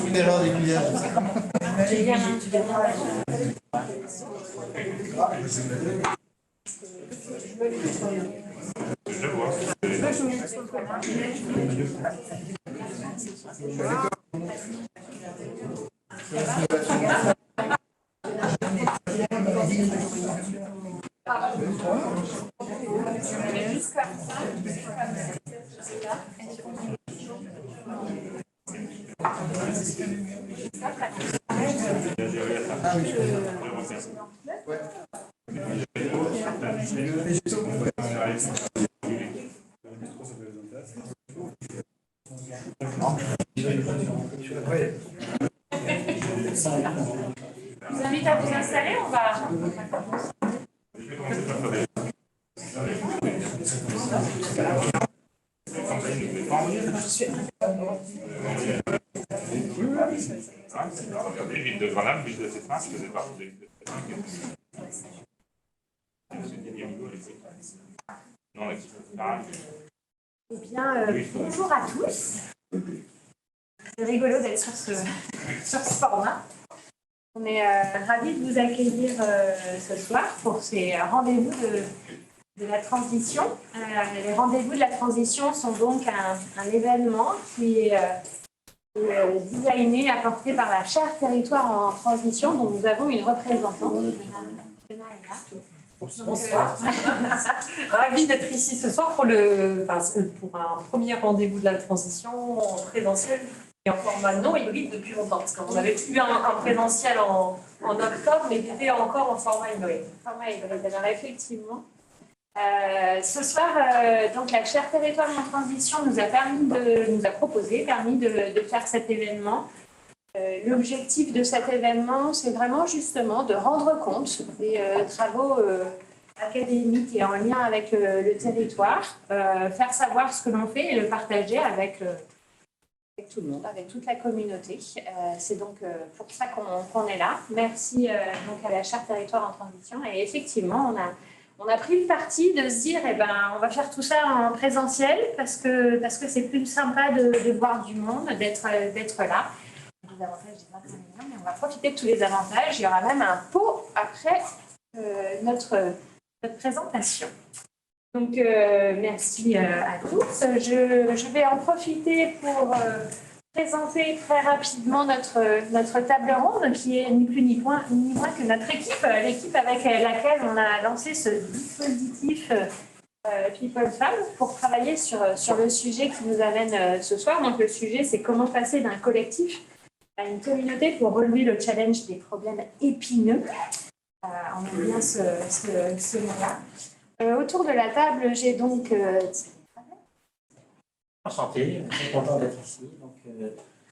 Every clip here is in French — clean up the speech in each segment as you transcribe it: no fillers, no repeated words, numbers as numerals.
Une erreur régulière. Je vous invite à vous installer, on va commencer. Ville de Grenoble, ville de cette main, je faisais partie de Eh bien, bonjour à tous. C'est rigolo d'être sur ce format. On est ravis de vous accueillir ce soir pour ces rendez-vous de la transition. Les rendez-vous de la transition sont donc un événement qui est designé, apporté par la chaire territoire en transition, dont nous avons une représentante. Bonsoir. Ravie d'être ici ce soir pour un premier rendez-vous de la transition en présentiel et en format non hybride depuis longtemps. Parce qu'on avait eu un présentiel en octobre, mais qui était encore en format hybride. Alors effectivement, ce soir, donc la chaire territoire en transition nous a proposé de faire cet événement. L'objectif de cet événement, c'est vraiment justement de rendre compte des travaux académiques et en lien avec le territoire, faire savoir ce que l'on fait et le partager avec tout le monde, avec toute la communauté. C'est donc pour ça qu'on est là. Merci donc à la chaire territoire en transition. Et effectivement, on a pris le parti de se dire, on va faire tout ça en présentiel parce que c'est plus sympa de voir du monde, d'être là. Les avantages des mais on va profiter de tous les avantages. Il y aura même un pot après notre présentation. Donc, merci à tous. Je vais en profiter pour présenter très rapidement notre table ronde, qui est ni plus ni moins que notre équipe, l'équipe avec laquelle on a lancé ce dispositif People Fab pour travailler sur le sujet qui nous amène ce soir. Donc, le sujet, c'est comment passer d'un collectif à une communauté pour relever le challenge des problèmes épineux. On aime bien ce mot-là. Autour de la table, j'ai donc... Enchanté, très content d'être ici. Donc,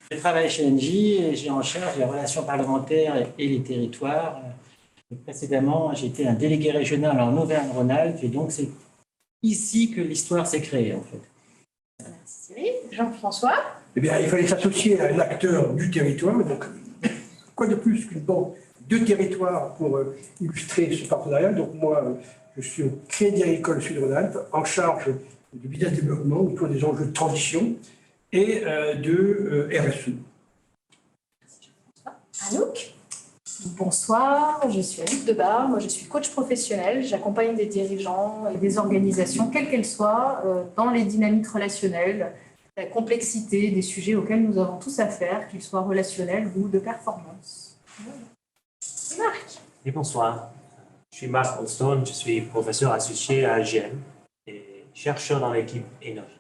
je travaille chez Engie et j'ai en charge les relations parlementaires et les territoires. Et précédemment, j'étais un délégué régional en Auvergne-Rhône-Alpes et donc c'est ici que l'histoire s'est créée en fait. Merci Thierry. Jean-François. Eh bien, il fallait s'associer à un acteur du territoire. Donc, quoi de plus qu'une banque de territoire pour illustrer ce partenariat. Donc, moi, je suis au Crédit Agricole Sud-Rhône-Alpes, en charge du business développement autour des enjeux de transition et de RSE. Anouk. Bonsoir, je suis Anouk Debar, moi je suis coach professionnel, j'accompagne des dirigeants et des organisations, quelles qu'elles soient, dans les dynamiques relationnelles, la complexité des sujets auxquels nous avons tous affaire, qu'ils soient relationnels ou de performance. Marc. Et bonsoir, je suis Marc Oldstone, je suis professeur associé à AGM et chercheur dans l'équipe Énergie.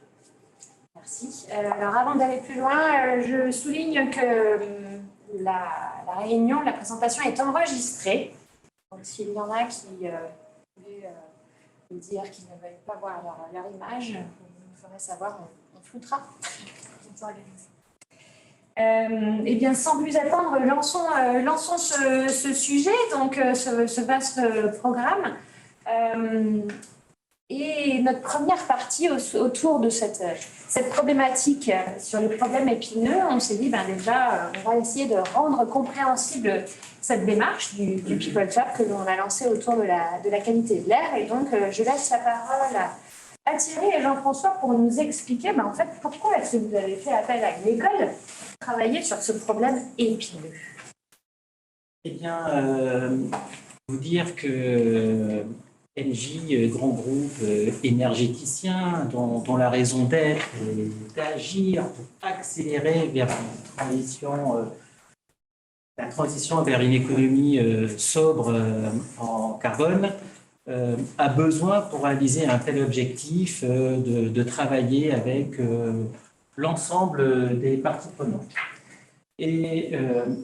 Merci. Alors avant d'aller plus loin, je souligne que la réunion, la présentation est enregistrée. Donc s'il y en a qui voulaient me dire qu'ils ne veulent pas voir leur image, vous me ferez savoir, on floutera. Eh bien, sans plus attendre, lançons ce sujet, donc ce vaste programme. Et notre première partie autour de cette problématique sur les problèmes épineux, on s'est dit déjà, on va essayer de rendre compréhensible cette démarche du People Lab que l'on a lancée autour de la qualité de l'air. Et donc, je laisse la parole à Thierry et Jean-François pour nous expliquer en fait, pourquoi est-ce que vous avez fait appel à une école pour travailler sur ce problème épineux. Eh bien, vous dire que Engie, grand groupe énergéticien, dont la raison d'être est d'agir pour accélérer vers la transition vers une économie sobre en carbone, a besoin pour réaliser un tel objectif de travailler avec l'ensemble des parties prenantes. Et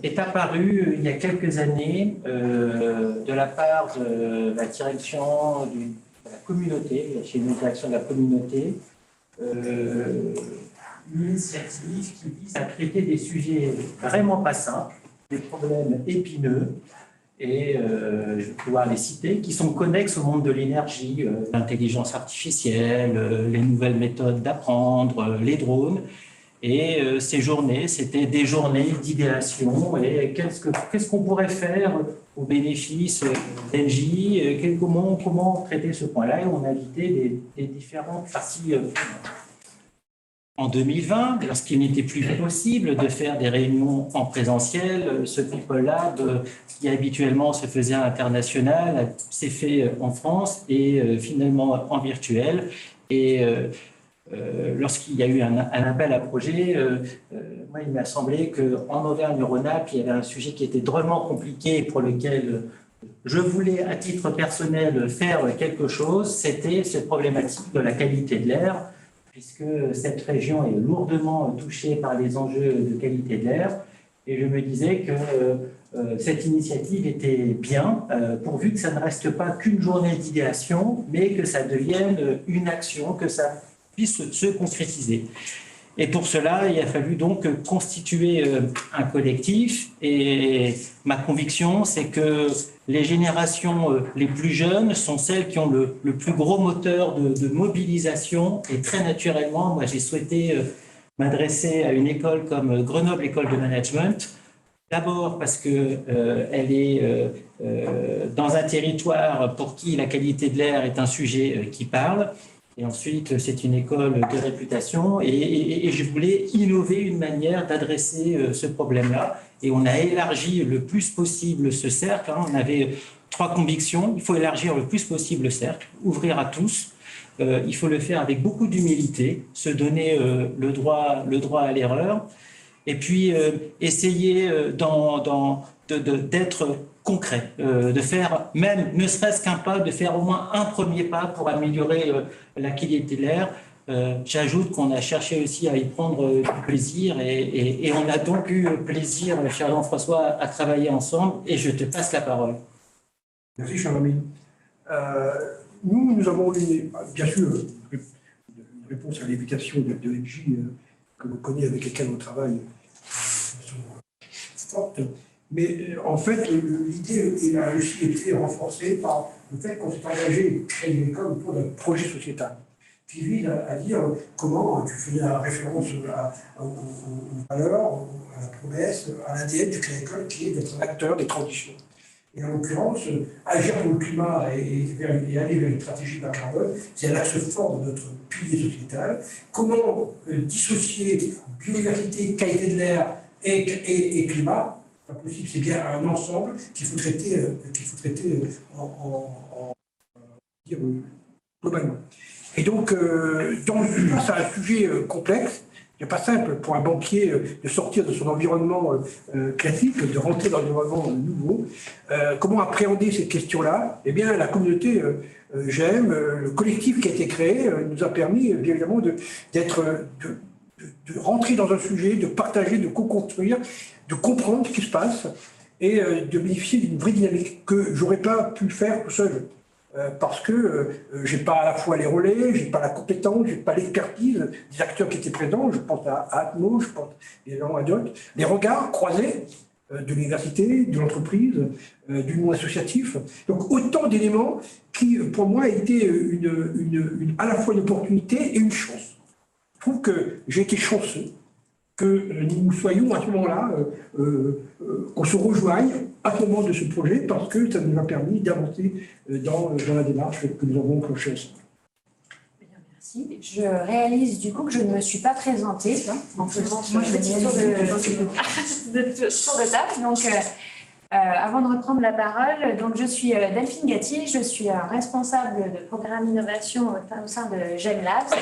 est apparu il y a quelques années de la part de la direction de la communauté, chez une direction de la communauté, une initiative qui vise à traiter des sujets vraiment pas simples, des problèmes épineux, et je vais pouvoir les citer, qui sont connexes au monde de l'énergie, l'intelligence artificielle, les nouvelles méthodes d'apprendre, les drones. Et ces journées, c'était des journées d'idéation. Et qu'est-ce qu'on pourrait faire au bénéfice d'Engie, comment traiter ce point-là? Et on a invité les différentes parties. En 2020, lorsqu'il n'était plus possible de faire des réunions en présentiel, ce People Lab, qui habituellement se faisait à l'international, s'est fait en France et finalement en virtuel. Et lorsqu'il y a eu un appel à projet, moi, il m'a semblé qu'en Auvergne-Rhône-Alpes, il y avait un sujet qui était drôlement compliqué pour lequel je voulais, à titre personnel, faire quelque chose. C'était cette problématique de la qualité de l'air, puisque cette région est lourdement touchée par les enjeux de qualité de l'air. Et je me disais que cette initiative était bien, pourvu que ça ne reste pas qu'une journée d'idéation, mais que ça devienne une action, que ça puisse se concrétiser. Et pour cela, il a fallu donc constituer un collectif. Et ma conviction, c'est que les générations les plus jeunes sont celles qui ont le plus gros moteur de mobilisation. Et très naturellement, moi, j'ai souhaité m'adresser à une école comme Grenoble École de Management. D'abord parce qu'elle est dans un territoire pour qui la qualité de l'air est un sujet qui parle. Et ensuite, c'est une école de réputation et je voulais innover une manière d'adresser ce problème-là. Et on a élargi le plus possible ce cercle. On avait 3 convictions. Il faut élargir le plus possible le cercle, ouvrir à tous. Il faut le faire avec beaucoup d'humilité, se donner le droit à l'erreur. Et puis, essayer d'être concret, de faire même, ne serait-ce qu'un pas, de faire au moins un premier pas pour améliorer la qualité de l'air. J'ajoute qu'on a cherché aussi à y prendre du plaisir et on a donc eu plaisir, cher Jean-François, à travailler ensemble et je te passe la parole. Merci, cher ami. Nous avons eu, bien sûr, une réponse à l'invitation de Engie que vous connaissez, avec laquelle on travaille de façon forte. Mais en fait, l'idée a aussi été renforcée par le fait qu'on s'est engagé chez l'école autour d'un projet sociétal qui vise à dire comment tu faisais la référence aux valeurs, à la promesse, à l'ADN du Crédit Agricole qui est d'être un acteur des transitions. Et en l'occurrence, agir pour le climat et aller vers une stratégie bas carbone, c'est un axe fort de notre pilier sociétal. comment dissocier biodiversité, qualité de l'air et climat? Pas possible, c'est bien un ensemble qu'il faut traiter, globalement. Et donc, c'est un sujet complexe. Il n'est pas simple pour un banquier de sortir de son environnement classique, de rentrer dans un environnement nouveau. Comment appréhender cette question-là? Eh bien, la communauté GEM, le collectif qui a été créé, nous a permis, évidemment, de rentrer dans un sujet, de partager, de co-construire, de comprendre ce qui se passe et de bénéficier d'une vraie dynamique que je n'aurais pas pu faire tout seul. Parce que je n'ai pas à la fois les relais, je n'ai pas la compétence, je n'ai pas l'expertise des acteurs qui étaient présents. Je pense à Atmo, je pense évidemment à d'autres. Les regards croisés de l'université, de l'entreprise, du monde associatif. Donc autant d'éléments qui, pour moi, étaient à la fois une opportunité et une chance. Je trouve que j'ai été chanceux que nous soyons à ce moment-là, qu'on se rejoigne à ce moment de ce projet, parce que ça nous a permis d'avancer dans la démarche que nous avons enclenchée ensemble. Merci. Je réalise du coup que je ne me suis pas présentée en faisant ce petit tour de table. Donc, avant de reprendre la parole, donc je suis Delphine Gatti, je suis responsable de programme innovation au sein de GEM Labs,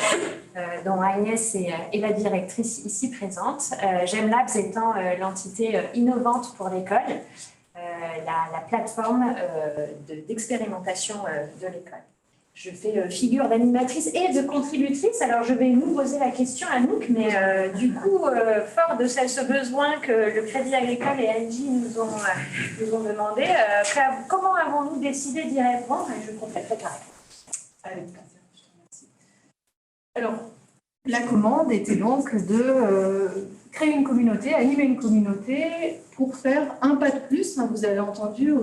dont Agnès est la directrice ici présente. GEM Labs étant l'entité innovante pour l'école, la plateforme d'expérimentation de l'école. Je fais figure d'animatrice et de contributrice. Alors, je vais nous poser la question à Anouk, mais du coup, fort de ce besoin que le Crédit Agricole et Engie nous ont demandé, comment avons-nous décidé d'y répondre? Et je compléterai ta réponse. Avec plaisir, je te remercie. Alors, la commande était donc de créer une communauté, animer une communauté pour faire un pas de plus, vous avez entendu,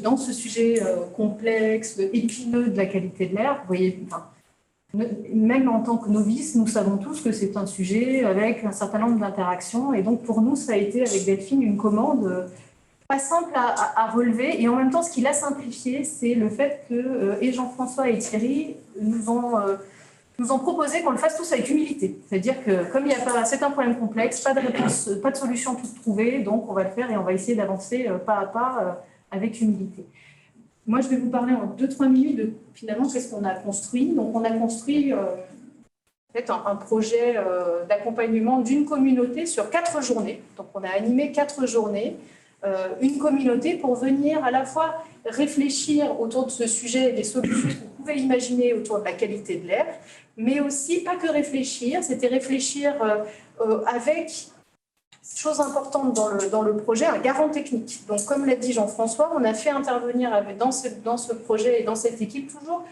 dans ce sujet complexe, épineux de la qualité de l'air. Vous voyez, même en tant que novices, nous savons tous que c'est un sujet avec un certain nombre d'interactions. Et donc, pour nous, ça a été, avec Delphine, une commande pas simple à relever. Et en même temps, ce qui l'a simplifié, c'est le fait que et Jean-François et Thierry nous ont proposé qu'on le fasse tous avec humilité. C'est-à-dire que comme c'est un problème complexe, pas de réponse, pas de solution toute trouvée, donc on va le faire et on va essayer d'avancer pas à pas avec humilité. Moi, je vais vous parler en 2-3 minutes de finalement qu'est-ce qu'on a construit. Donc on a construit en fait, un projet d'accompagnement d'une communauté sur 4 journées. Donc on a animé 4 journées, une communauté pour venir à la fois réfléchir autour de ce sujet et des solutions qu'on pouvait imaginer autour de la qualité de l'air, mais aussi pas que réfléchir, c'était réfléchir avec, chose importante dans le projet, un garant technique. Donc comme l'a dit Jean-François, on a fait intervenir dans ce projet et dans cette équipe toujours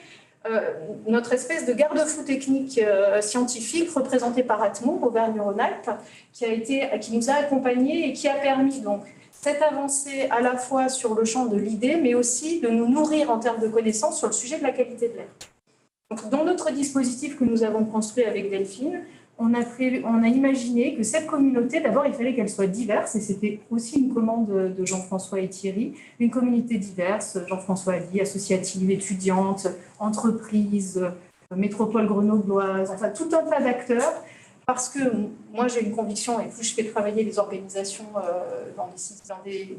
notre espèce de garde-fou technique scientifique représenté par Atmo, Auvergne-Rhône-Alpes, qui nous a accompagnés et qui a permis donc cette avancée à la fois sur le champ de l'idée, mais aussi de nous nourrir en termes de connaissances sur le sujet de la qualité de l'air. Donc, dans notre dispositif que nous avons construit avec Delphine, on a imaginé que cette communauté, d'abord, il fallait qu'elle soit diverse, et c'était aussi une commande de Jean-François et Thierry, une communauté diverse, Jean-François a dit, associative, étudiante, entreprise, métropole grenobloise, enfin tout un tas d'acteurs. Parce que moi, j'ai une conviction, et plus je fais travailler les organisations dans des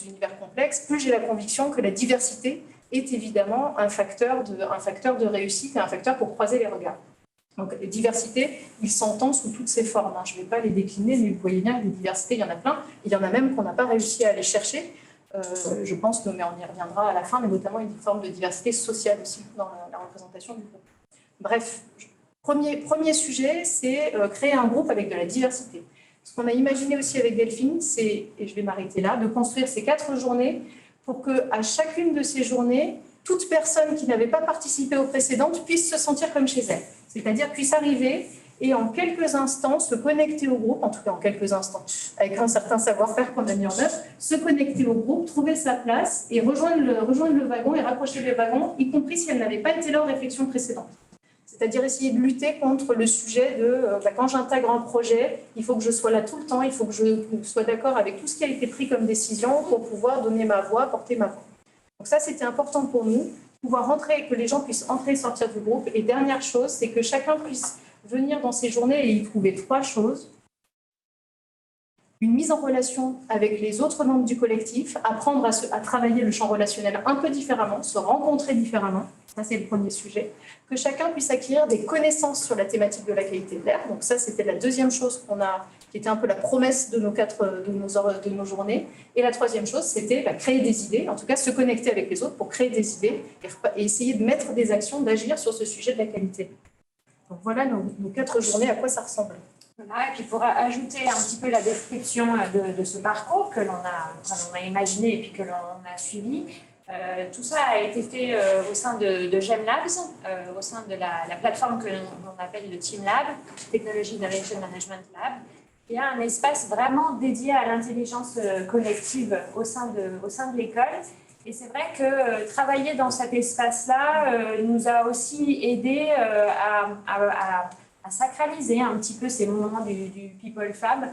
univers complexes, plus j'ai la conviction que la diversité est évidemment un facteur de réussite et un facteur pour croiser les regards. Donc, la diversité, il s'entend sous toutes ses formes. Je ne vais pas les décliner, mais vous voyez bien que les diversités, il y en a plein. Il y en a même qu'on n'a pas réussi à aller chercher. Je pense, mais on y reviendra à la fin, mais notamment une forme de diversité sociale aussi dans la représentation du groupe. Bref, Premier sujet, c'est créer un groupe avec de la diversité. Ce qu'on a imaginé aussi avec Delphine, c'est, et je vais m'arrêter là, de construire ces 4 journées pour qu'à chacune de ces journées, toute personne qui n'avait pas participé aux précédentes puisse se sentir comme chez elle. C'est-à-dire puisse arriver et en quelques instants se connecter au groupe, en tout cas en quelques instants, avec un certain savoir-faire qu'on a mis en œuvre, se connecter au groupe, trouver sa place et rejoindre le wagon et rapprocher le wagon, y compris si elle n'avait pas été là aux réflexions précédentes. C'est-à-dire essayer de lutter contre le sujet de quand j'intègre un projet, il faut que je sois là tout le temps, il faut que je sois d'accord avec tout ce qui a été pris comme décision pour pouvoir donner ma voix, porter ma voix. Donc ça, c'était important pour nous, pouvoir rentrer, que les gens puissent entrer et sortir du groupe. Et dernière chose, c'est que chacun puisse venir dans ces journées et y trouver 3 choses. Une mise en relation avec les autres membres du collectif, apprendre à travailler le champ relationnel un peu différemment, se rencontrer différemment. Ça, c'est le premier sujet. Que chacun puisse acquérir des connaissances sur la thématique de la qualité de l'air. Donc ça, c'était la deuxième chose qui était un peu la promesse de nos journées. Et la troisième chose, c'était créer des idées, en tout cas se connecter avec les autres pour créer des idées et essayer de mettre des actions, d'agir sur ce sujet de la qualité. Donc voilà nos 4 journées, à quoi ça ressemble. Voilà, et puis pour ajouter un petit peu la description de ce parcours que l'on a imaginé et puis que l'on a suivi, tout ça a été fait au sein de GEM Labs, au sein de la plateforme que l'on appelle le Team Lab, Technology Innovation Management Lab. Il y a un espace vraiment dédié à l'intelligence collective au sein de l'école. Et c'est vrai que travailler dans cet espace-là nous a aussi aidé à sacraliser un petit peu ces moments du People Fab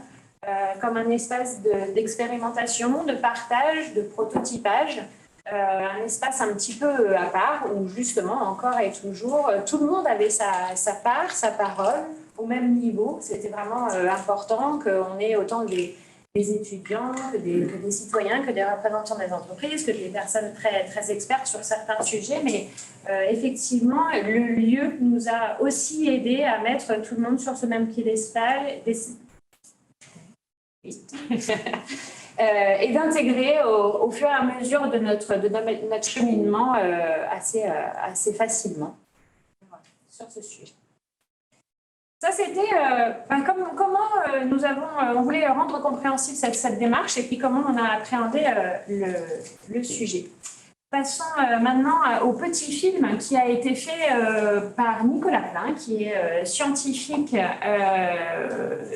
comme un espace d'expérimentation, de partage, de prototypage, un espace un petit peu à part où justement encore et toujours tout le monde avait sa part, sa parole au même niveau. C'était vraiment important qu'on ait autant des étudiants, que des citoyens, que des représentants des entreprises, que des personnes très, très expertes sur certains sujets. Mais effectivement, le lieu nous a aussi aidé à mettre tout le monde sur ce même piédestal et d'intégrer au fur et à mesure de notre cheminement assez facilement sur ce sujet. Ça, c'était comment on voulait rendre compréhensible cette démarche et puis comment on a appréhendé le sujet. Passons maintenant au petit film qui a été fait par Nicolas Plein, qui est scientifique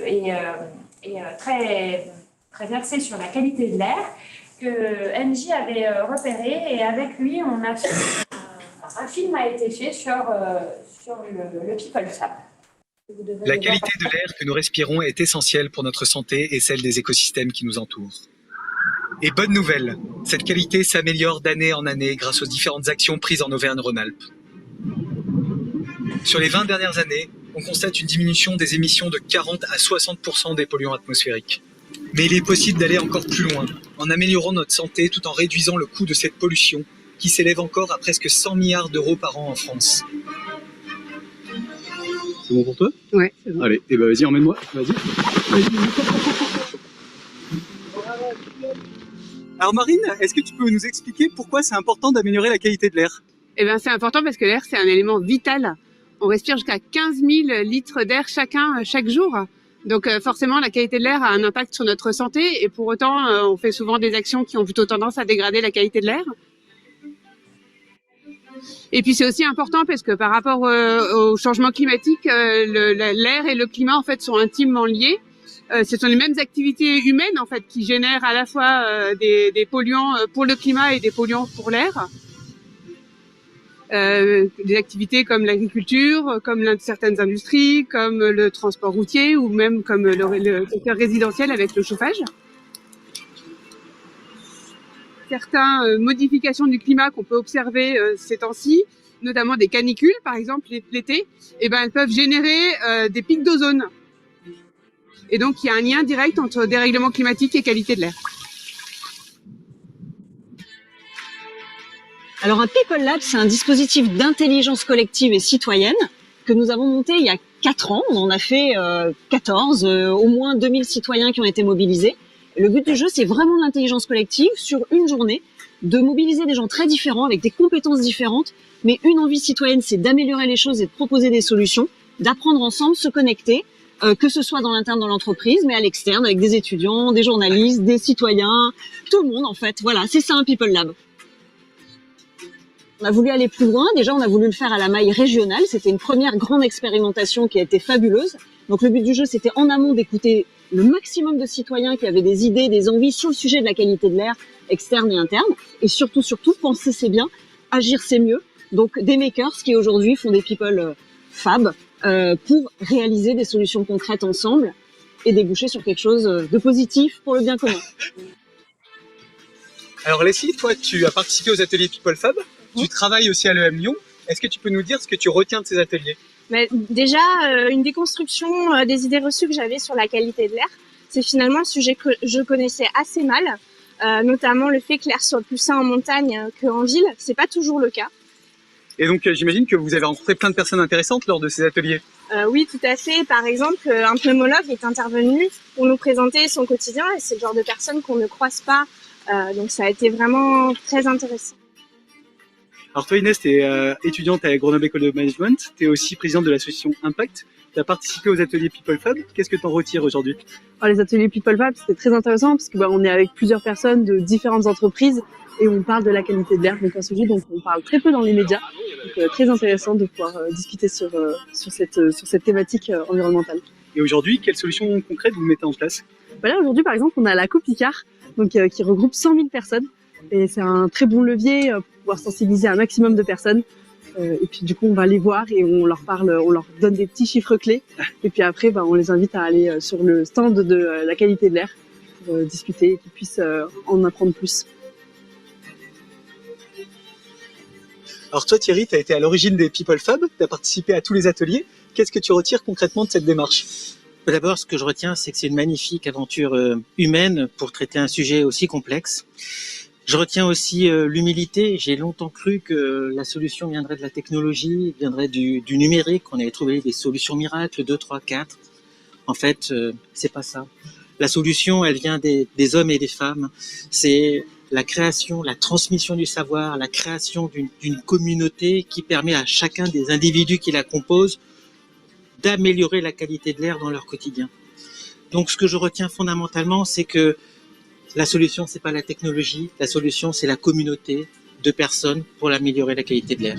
et très, très versé sur la qualité de l'air, que NJ avait repéré, et avec lui, on a fait un film a été fait sur le People Fab. La qualité de l'air que nous respirons est essentielle pour notre santé et celle des écosystèmes qui nous entourent. Et bonne nouvelle, cette qualité s'améliore d'année en année grâce aux différentes actions prises en Auvergne-Rhône-Alpes. Sur les 20 dernières années, on constate une diminution des émissions de 40 à 60% des polluants atmosphériques. Mais il est possible d'aller encore plus loin, en améliorant notre santé tout en réduisant le coût de cette pollution, qui s'élève encore à presque 100 milliards d'euros par an en France. C'est bon pour toi? Ouais, c'est bon. Allez, et bah vas-y, emmène-moi. Vas-y. Alors Marine, est-ce que tu peux nous expliquer pourquoi c'est important d'améliorer la qualité de l'air? Eh bien, c'est important parce que l'air, c'est un élément vital. On respire jusqu'à 15 000 litres d'air chaque jour. Donc forcément, la qualité de l'air a un impact sur notre santé et pour autant, on fait souvent des actions qui ont plutôt tendance à dégrader la qualité de l'air. Et puis c'est aussi important parce que par rapport au changement climatique, l'air et le climat en fait sont intimement liés. Ce sont les mêmes activités humaines en fait qui génèrent à la fois des polluants pour le climat et des polluants pour l'air. Des activités comme l'agriculture, comme certaines industries, comme le transport routier ou même comme le secteur résidentiel avec le chauffage. Certaines modifications du climat qu'on peut observer ces temps-ci, notamment des canicules par exemple l'été, eh ben, elles peuvent générer des pics d'ozone. Et donc il y a un lien direct entre dérèglement climatique et qualité de l'air. Alors un People Lab, c'est un dispositif d'intelligence collective et citoyenne que nous avons monté il y a 4 ans. On en a fait 14, au moins 2000 citoyens qui ont été mobilisés. Et le but du jeu, c'est vraiment l'intelligence collective sur une journée, de mobiliser des gens très différents, avec des compétences différentes, mais une envie citoyenne, c'est d'améliorer les choses et de proposer des solutions, d'apprendre ensemble, se connecter, que ce soit dans l'interne dans l'entreprise, mais à l'externe, avec des étudiants, des journalistes, des citoyens, tout le monde en fait. Voilà, c'est ça un People Lab. On a voulu aller plus loin. Déjà, on a voulu le faire à la maille régionale. C'était une première grande expérimentation qui a été fabuleuse. Donc, le but du jeu, c'était en amont d'écouter le maximum de citoyens qui avaient des idées, des envies sur le sujet de la qualité de l'air externe et interne. Et surtout, penser c'est bien, agir c'est mieux. Donc, des makers qui aujourd'hui font des People Fab pour réaliser des solutions concrètes ensemble et déboucher sur quelque chose de positif pour le bien commun. Alors Leslie, toi, tu as participé aux ateliers People Fab. Tu travailles aussi à l'EM Lyon. Est-ce que tu peux nous dire ce que tu retiens de ces ateliers? Déjà, une déconstruction des idées reçues que j'avais sur la qualité de l'air. C'est finalement un sujet que je connaissais assez mal, notamment le fait que l'air soit plus sain en montagne qu'en ville. C'est pas toujours le cas. Et donc, j'imagine que vous avez rencontré plein de personnes intéressantes lors de ces ateliers. Oui, tout à fait. Par exemple, un pneumologue est intervenu pour nous présenter son quotidien et c'est le genre de personnes qu'on ne croise pas. Donc, ça a été vraiment très intéressant. Alors toi Inès, tu es étudiante à Grenoble École de Management, tu es aussi présidente de l'association Impact, tu as participé aux ateliers People Fab, qu'est-ce que tu en retires aujourd'hui? Les ateliers People Fab, c'était très intéressant parce que on est avec plusieurs personnes de différentes entreprises et on parle de la qualité de l'air, donc un sujet dont on parle très peu dans les médias, donc très intéressant de pouvoir discuter sur cette thématique environnementale. Et aujourd'hui, quelles solutions concrètes vous mettez en place? Là, aujourd'hui, par exemple, on a la Copicard, donc, qui regroupe 100 000 personnes. Et c'est un très bon levier pour pouvoir sensibiliser un maximum de personnes. Et puis, du coup, on va les voir et on leur parle, on leur donne des petits chiffres clés. Et puis après, on les invite à aller sur le stand de la qualité de l'air pour discuter et qu'ils puissent en apprendre plus. Alors toi Thierry, tu as été à l'origine des People Fab, tu as participé à tous les ateliers. Qu'est-ce que tu retires concrètement de cette démarche? D'abord, ce que je retiens, c'est que c'est une magnifique aventure humaine pour traiter un sujet aussi complexe. Je retiens aussi l'humilité. J'ai longtemps cru que la solution viendrait de la technologie, viendrait du numérique, qu'on allait trouver des solutions miracles, 2, 3, 4. En fait, c'est pas ça. La solution, elle vient des hommes et des femmes. C'est la création, la transmission du savoir, la création d'une communauté qui permet à chacun des individus qui la composent d'améliorer la qualité de l'air dans leur quotidien. Donc ce que je retiens fondamentalement, c'est que la solution, c'est pas la technologie, la solution, c'est la communauté de personnes pour améliorer la qualité de l'air.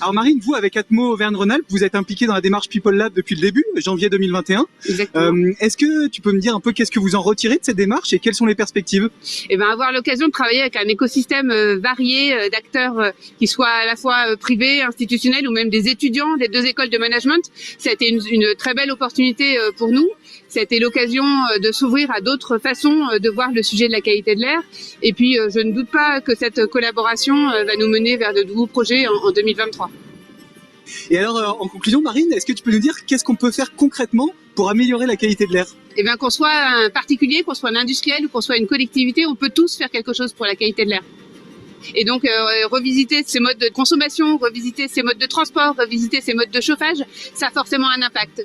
Alors Marine, vous, avec Atmo Auvergne-Rhône-Alpes, vous êtes impliquée dans la démarche People Lab depuis le début, janvier 2021. Exactement. Est-ce que tu peux me dire un peu qu'est-ce que vous en retirez de cette démarche et quelles sont les perspectives? Avoir l'occasion de travailler avec un écosystème varié d'acteurs qui soient à la fois privés, institutionnels ou même des étudiants des 2 écoles de management, ça a été une très belle opportunité pour nous. Ça a été l'occasion de s'ouvrir à d'autres façons de voir le sujet de la qualité de l'air. Et puis, je ne doute pas que cette collaboration va nous mener vers de nouveaux projets en 2023. Et alors, en conclusion, Marine, est-ce que tu peux nous dire qu'est-ce qu'on peut faire concrètement pour améliorer la qualité de l'air? Qu'on soit un particulier, qu'on soit un industriel ou qu'on soit une collectivité, on peut tous faire quelque chose pour la qualité de l'air. Et donc, revisiter ces modes de consommation, revisiter ces modes de transport, revisiter ces modes de chauffage, ça a forcément un impact.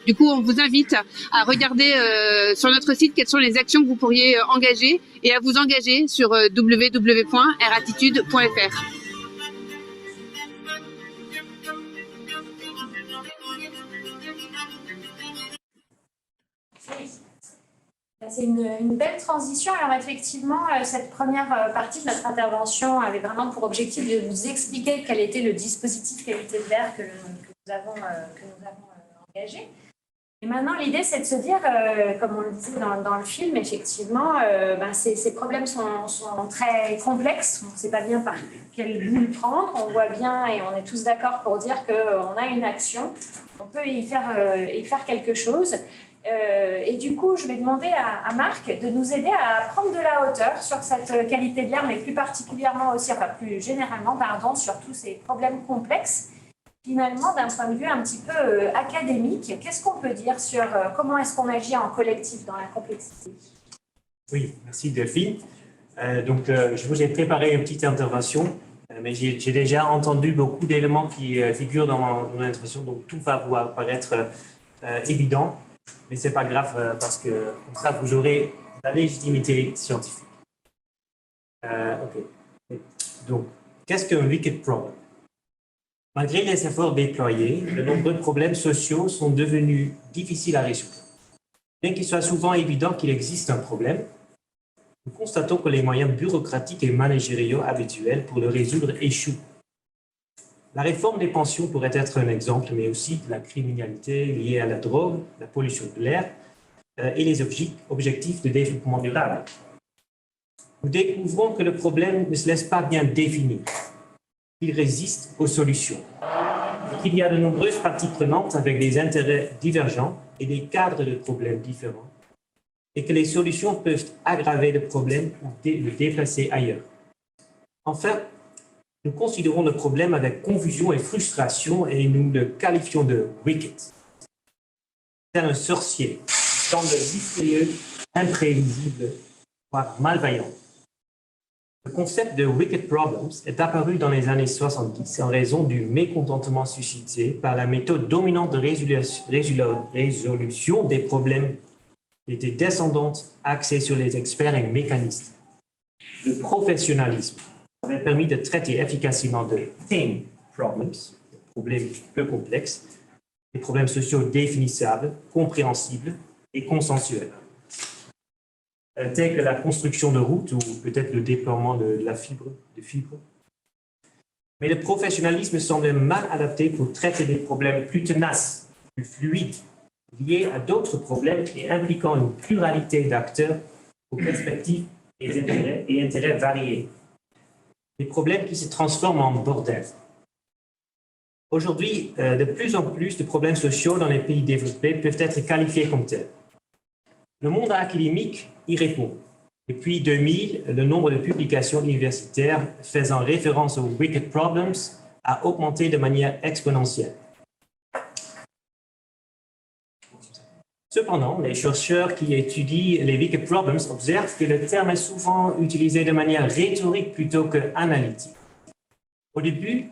Du coup, on vous invite à regarder sur notre site quelles sont les actions que vous pourriez engager et à vous engager sur www.rattitude.fr. C'est une belle transition. Alors effectivement, cette première partie de notre intervention avait vraiment pour objectif de vous expliquer quel était le dispositif qualité de l'air que nous avons engagé. Et maintenant, l'idée, c'est de se dire, comme on le disait dans le film, effectivement, ces problèmes sont très complexes. On ne sait pas bien par quel bout le prendre. On voit bien, et on est tous d'accord pour dire qu'on a une action. On peut y faire quelque chose. Et du coup, je vais demander à Marc de nous aider à prendre de la hauteur sur cette qualité de l'air, mais plus particulièrement aussi, plus généralement, sur tous ces problèmes complexes. Finalement, d'un point de vue un petit peu académique, qu'est-ce qu'on peut dire sur comment est-ce qu'on agit en collectif dans la complexité? Oui, merci Delphine. Je vous ai préparé une petite intervention, mais j'ai déjà entendu beaucoup d'éléments qui figurent dans mon intervention, donc tout va vous paraître évident, mais ce n'est pas grave parce que comme ça, vous aurez la légitimité scientifique. Donc, qu'est-ce qu'un wicked problem? Malgré les efforts déployés, de nombreux problèmes sociaux sont devenus difficiles à résoudre. Bien qu'il soit souvent évident qu'il existe un problème, nous constatons que les moyens bureaucratiques et managériaux habituels pour le résoudre échouent. La réforme des pensions pourrait être un exemple, mais aussi de la criminalité liée à la drogue, la pollution de l'air et les objectifs de développement durable. Nous découvrons que le problème ne se laisse pas bien définir. Il résiste aux solutions. Il y a de nombreuses parties prenantes avec des intérêts divergents et des cadres de problèmes différents, et que les solutions peuvent aggraver le problème ou le déplacer ailleurs. Enfin, nous considérons le problème avec confusion et frustration et nous le qualifions de wicked. C'est un sorcier, semble mystérieux, imprévisible, voire malveillant. Le concept de wicked problems est apparu dans les années 70 en raison du mécontentement suscité par la méthode dominante de résolution des problèmes qui était descendante, axée sur les experts et mécanistes. Le professionnalisme avait permis de traiter efficacement de tame problems, des problèmes peu complexes, des problèmes sociaux définissables, compréhensibles et consensuels. Tels que la construction de routes ou peut-être le déploiement de fibres. Mais le professionnalisme semble mal adapté pour traiter des problèmes plus tenaces, plus fluides, liés à d'autres problèmes et impliquant une pluralité d'acteurs aux perspectives et intérêts variés. Des problèmes qui se transforment en bordel. Aujourd'hui, de plus en plus de problèmes sociaux dans les pays développés peuvent être qualifiés comme tels. Le monde académique y répond. Depuis 2000, le nombre de publications universitaires faisant référence aux wicked problems a augmenté de manière exponentielle. Cependant, les chercheurs qui étudient les wicked problems observent que le terme est souvent utilisé de manière rhétorique plutôt qu'analytique. Au début,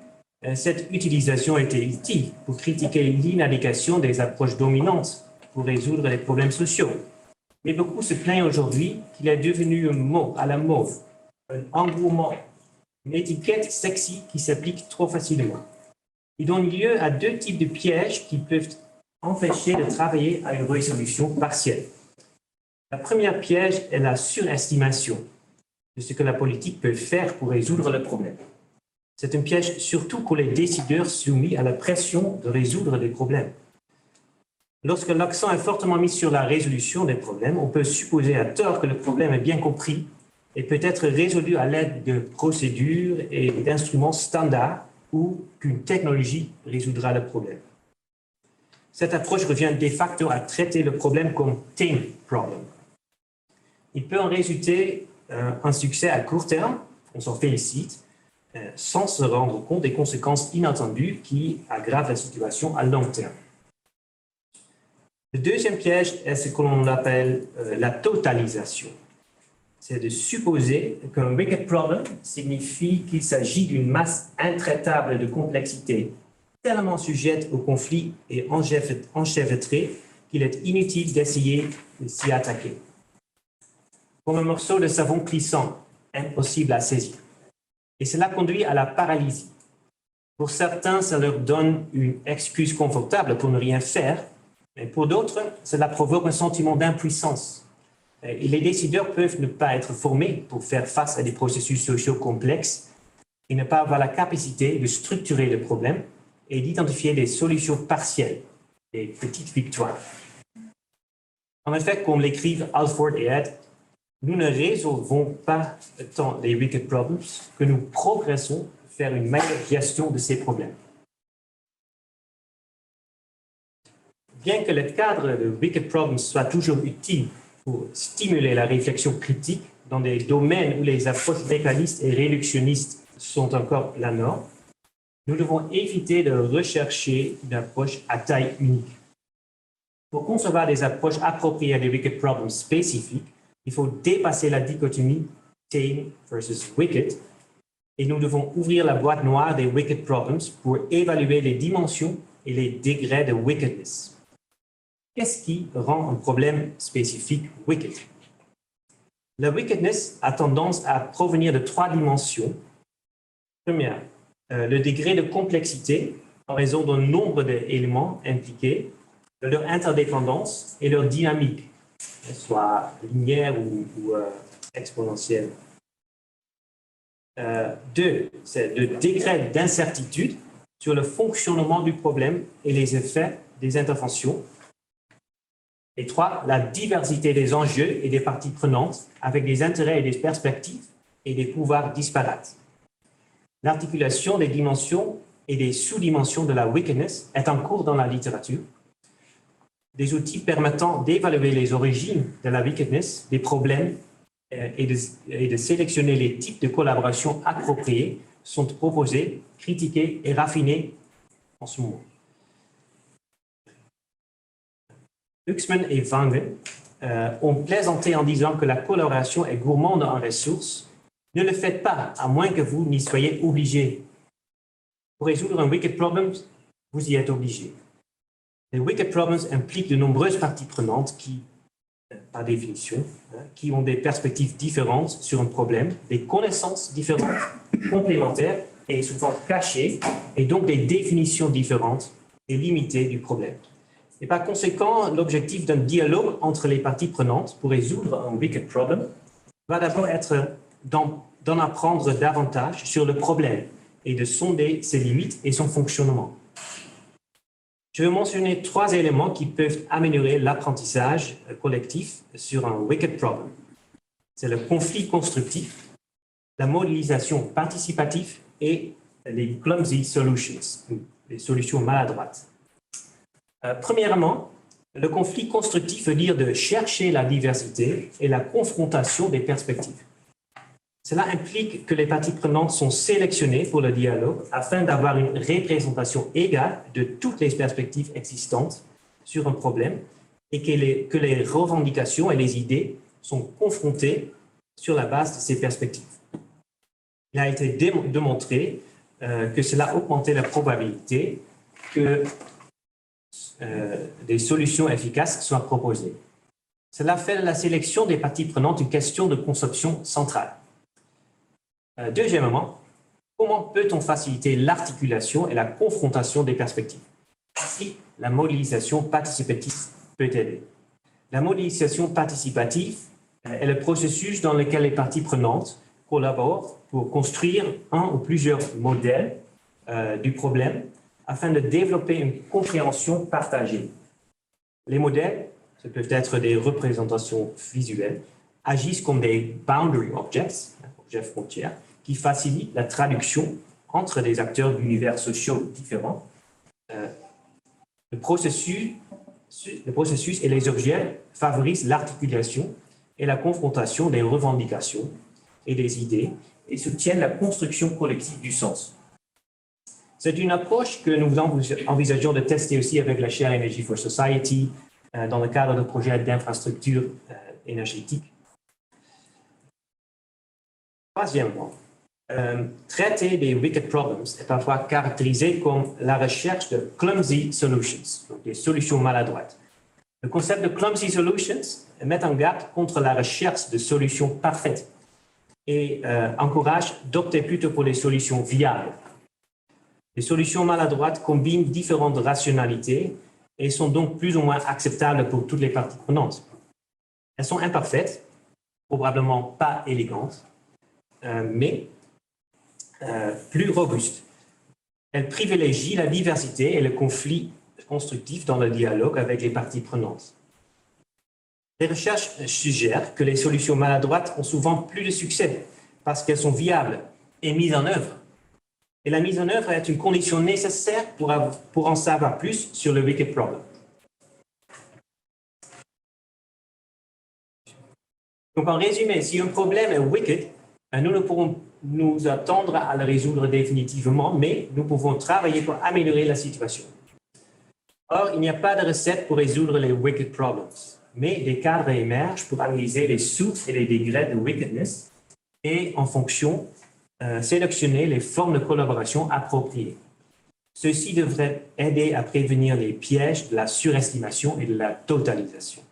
cette utilisation était utile pour critiquer l'inadéquation des approches dominantes pour résoudre les problèmes sociaux. Mais beaucoup se plaignent aujourd'hui qu'il est devenu un mot à la mode, un engouement, une étiquette sexy qui s'applique trop facilement. Il donne lieu à deux types de pièges qui peuvent empêcher de travailler à une résolution partielle. La première piège est la surestimation de ce que la politique peut faire pour résoudre le problème. C'est un piège surtout pour les décideurs soumis à la pression de résoudre des problèmes. Lorsque l'accent est fortement mis sur la résolution des problèmes, on peut supposer à tort que le problème est bien compris et peut être résolu à l'aide de procédures et d'instruments standards ou qu'une technologie résoudra le problème. Cette approche revient de facto à traiter le problème comme tame problem. Il peut en résulter un succès à court terme, on s'en félicite, sans se rendre compte des conséquences inattendues qui aggravent la situation à long terme. Le deuxième piège est ce que l'on appelle la totalisation. C'est de supposer qu'un wicked problem signifie qu'il s'agit d'une masse intraitable de complexité, tellement sujette au conflit et enchevêtrée qu'il est inutile d'essayer de s'y attaquer. Comme un morceau de savon glissant, impossible à saisir. Et cela conduit à la paralysie. Pour certains, ça leur donne une excuse confortable pour ne rien faire, mais pour d'autres, cela provoque un sentiment d'impuissance. Et les décideurs peuvent ne pas être formés pour faire face à des processus sociaux complexes et ne pas avoir la capacité de structurer le problème et d'identifier des solutions partielles, des petites victoires. En effet, comme l'écrivent Alford et Ed, nous ne résolvons pas tant les wicked problems que nous progressons vers une meilleure gestion de ces problèmes. Bien que le cadre de wicked problems soit toujours utile pour stimuler la réflexion critique dans des domaines où les approches mécanistes et réductionnistes sont encore la norme, nous devons éviter de rechercher une approche à taille unique. Pour concevoir des approches appropriées à des wicked problems spécifiques, il faut dépasser la dichotomie tame versus wicked et nous devons ouvrir la boîte noire des wicked problems pour évaluer les dimensions et les degrés de wickedness. Qu'est-ce qui rend un problème spécifique wicked? La wickedness a tendance à provenir de trois dimensions. Première, le degré de complexité en raison d'un nombre d'éléments impliqués, de leur interdépendance et leur dynamique, soit linéaire ou exponentielle. Deux, c'est le degré d'incertitude sur le fonctionnement du problème et les effets des interventions. Et trois, la diversité des enjeux et des parties prenantes avec des intérêts et des perspectives et des pouvoirs disparates. L'articulation des dimensions et des sous-dimensions de la wickedness est en cours dans la littérature. Des outils permettant d'évaluer les origines de la wickedness, des problèmes et de sélectionner les types de collaboration appropriés sont proposés, critiqués et raffinés en ce moment. Uxman et Wangen ont plaisanté en disant que la collaboration est gourmande en ressources. Ne le faites pas, à moins que vous n'y soyez obligé. Pour résoudre un wicked problem, vous y êtes obligé. Les wicked problems impliquent de nombreuses parties prenantes qui, par définition, qui ont des perspectives différentes sur un problème, des connaissances différentes, complémentaires et souvent cachées, et donc des définitions différentes et limitées du problème. Et par conséquent, l'objectif d'un dialogue entre les parties prenantes pour résoudre un wicked problem va d'abord être d'en apprendre davantage sur le problème et de sonder ses limites et son fonctionnement. Je vais mentionner 3 éléments qui peuvent améliorer l'apprentissage collectif sur un wicked problem. C'est le conflit constructif, la modélisation participative et les clumsy solutions, les solutions maladroites. Premièrement, le conflit constructif veut dire de chercher la diversité et la confrontation des perspectives. Cela implique que les parties prenantes sont sélectionnées pour le dialogue afin d'avoir une représentation égale de toutes les perspectives existantes sur un problème et que les revendications et les idées sont confrontées sur la base de ces perspectives. Il a été démontré que cela augmentait la probabilité que des solutions efficaces soient proposées. Cela fait de la sélection des parties prenantes une question de conception centrale. Deuxièmement, comment peut-on faciliter l'articulation et la confrontation des perspectives? Ainsi, la modélisation participative peut aider. La modélisation participative est le processus dans lequel les parties prenantes collaborent pour construire un ou plusieurs modèles du problème afin de développer une compréhension partagée. Les modèles, ce peuvent être des représentations visuelles, agissent comme des boundary objects, objets frontières, qui facilitent la traduction entre des acteurs d'univers sociaux différents. Le processus et les objets favorisent l'articulation et la confrontation des revendications et des idées et soutiennent la construction collective du sens. C'est une approche que nous envisageons de tester aussi avec la Share Energy for Society dans le cadre de projets d'infrastructures énergétiques. Troisièmement, traiter des wicked problems est parfois caractérisé comme la recherche de clumsy solutions, donc des solutions maladroites. Le concept de clumsy solutions met en garde contre la recherche de solutions parfaites et encourage d'opter plutôt pour les solutions viables. Les solutions maladroites combinent différentes rationalités et sont donc plus ou moins acceptables pour toutes les parties prenantes. Elles sont imparfaites, probablement pas élégantes, mais plus robustes. Elles privilégient la diversité et le conflit constructif dans le dialogue avec les parties prenantes. Les recherches suggèrent que les solutions maladroites ont souvent plus de succès parce qu'elles sont viables et mises en œuvre. Et la mise en œuvre est une condition nécessaire pour en savoir plus sur le wicked problem. Donc en résumé, si un problème est wicked, nous ne pourrons nous attendre à le résoudre définitivement, mais nous pouvons travailler pour améliorer la situation. Or, il n'y a pas de recette pour résoudre les wicked problems, mais des cadres émergent pour analyser les sources et les degrés de wickedness et, en fonction, sélectionner les formes de collaboration appropriées. Ceci devrait aider à prévenir les pièges de la surestimation et de la totalisation.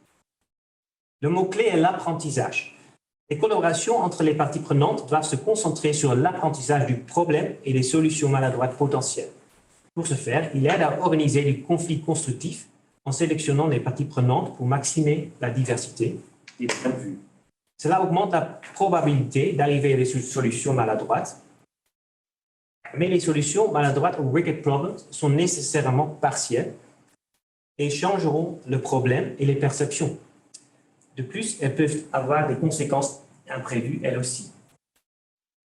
Le mot-clé est l'apprentissage. Les collaborations entre les parties prenantes doivent se concentrer sur l'apprentissage du problème et des solutions maladroites potentielles. Pour ce faire, il aide à organiser du conflit constructif en sélectionnant les parties prenantes pour maximiser la diversité des points de vue. Cela augmente la probabilité d'arriver à des solutions maladroites, mais les solutions maladroites ou wicked problems sont nécessairement partielles et changeront le problème et les perceptions. De plus, elles peuvent avoir des conséquences imprévues, elles aussi.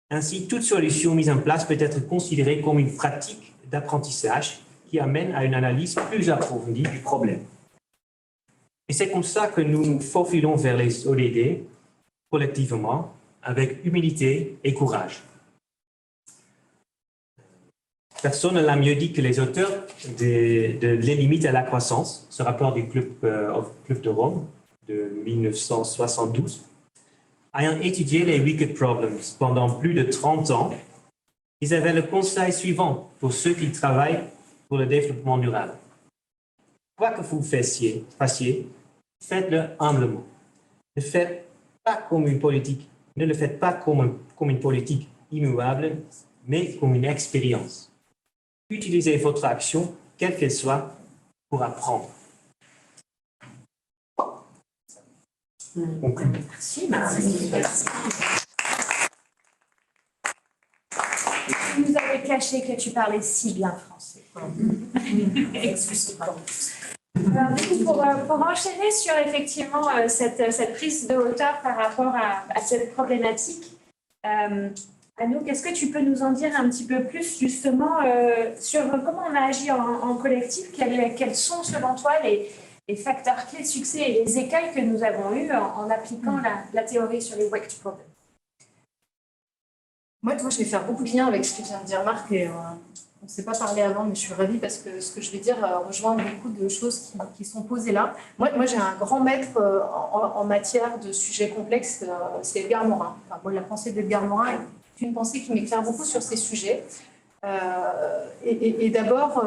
Ainsi, toute solution mise en place peut être considérée comme une pratique d'apprentissage qui amène à une analyse plus approfondie du problème. Et c'est comme ça que nous nous faufilons vers les ODD collectivement, avec humilité et courage. Personne ne l'a mieux dit que les auteurs de Les limites à la croissance, ce rapport du Club de Rome de 1972, ayant étudié les wicked problems pendant plus de 30 ans, ils avaient le conseil suivant pour ceux qui travaillent pour le développement durable. Quoi que vous fassiez, faites-le humblement. Ne le faites pas comme une politique immuable, mais comme une expérience. Utilisez votre action, quelle qu'elle soit, pour apprendre. Vous avez caché que tu parlais si bien français. Excuse-moi. Alors, du coup, pour enchaîner sur effectivement cette prise de hauteur par rapport à cette problématique, Anouk, est-ce que tu peux nous en dire un petit peu plus justement sur comment on a agi en collectif, quels sont selon toi les facteurs clés de succès et les écueils que nous avons eus en appliquant la théorie sur les waked problems? Moi, je vais faire beaucoup de liens avec ce que vient de dire Marc et on ne s'est pas parlé avant, mais je suis ravie parce que ce que je vais dire rejoint beaucoup de choses qui sont posées là. Moi j'ai un grand maître en matière de sujets complexes, c'est Edgar Morin. Enfin, moi, la pensée d'Edgar Morin est une pensée qui m'éclaire beaucoup sur ces sujets. Et d'abord,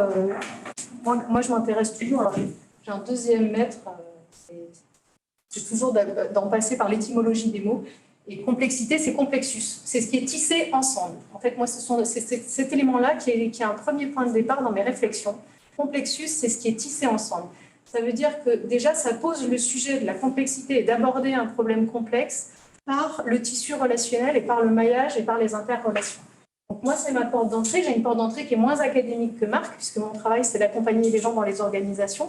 moi je m'intéresse toujours, alors j'ai un deuxième maître, c'est toujours d'en passer par l'étymologie des mots. Et complexité, c'est complexus. C'est ce qui est tissé ensemble. En fait, moi, c'est cet élément-là qui est un premier point de départ dans mes réflexions. Complexus, c'est ce qui est tissé ensemble. Ça veut dire que déjà, ça pose le sujet de la complexité et d'aborder un problème complexe par le tissu relationnel et par le maillage et par les interrelations. Donc moi, c'est ma porte d'entrée. J'ai une porte d'entrée qui est moins académique que Marc, puisque mon travail, c'est d'accompagner les gens dans les organisations.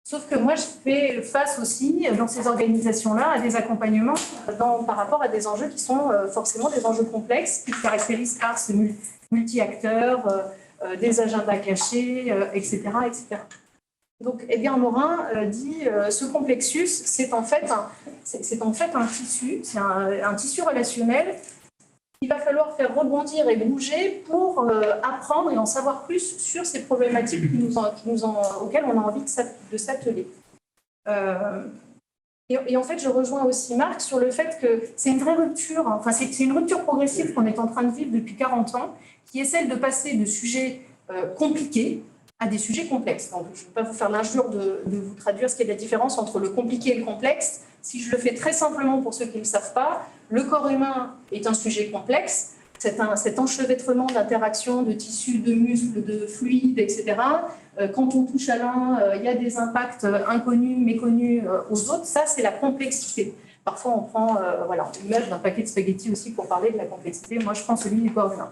Sauf que moi, je fais face aussi, dans ces organisations-là, à des accompagnements par rapport à des enjeux qui sont forcément des enjeux complexes, qui se caractérisent par ce multi-acteurs, des agendas cachés, etc., etc. Donc, Edgar Morin dit ce complexus, c'est en fait un tissu, c'est un tissu relationnel qu'il va falloir faire rebondir et bouger pour apprendre et en savoir plus sur ces problématiques auxquelles on a envie de s'atteler. Et en fait, je rejoins aussi Marc sur le fait que c'est une vraie rupture, enfin c'est une rupture progressive qu'on est en train de vivre depuis 40 ans, qui est celle de passer de sujets compliqués à des sujets complexes. Donc, je ne vais pas vous faire l'injure de vous traduire ce qu'est la différence entre le compliqué et le complexe. Si je le fais très simplement pour ceux qui ne le savent pas, le corps humain est un sujet complexe. Cet enchevêtrement d'interactions, de tissus, de muscles, de fluides, etc. Quand on touche à l'un, il y a des impacts inconnus, méconnus aux autres. Ça, c'est la complexité. Parfois, on prend l'image d'un paquet de spaghettis aussi pour parler de la complexité. Moi, je prends celui du corps humain.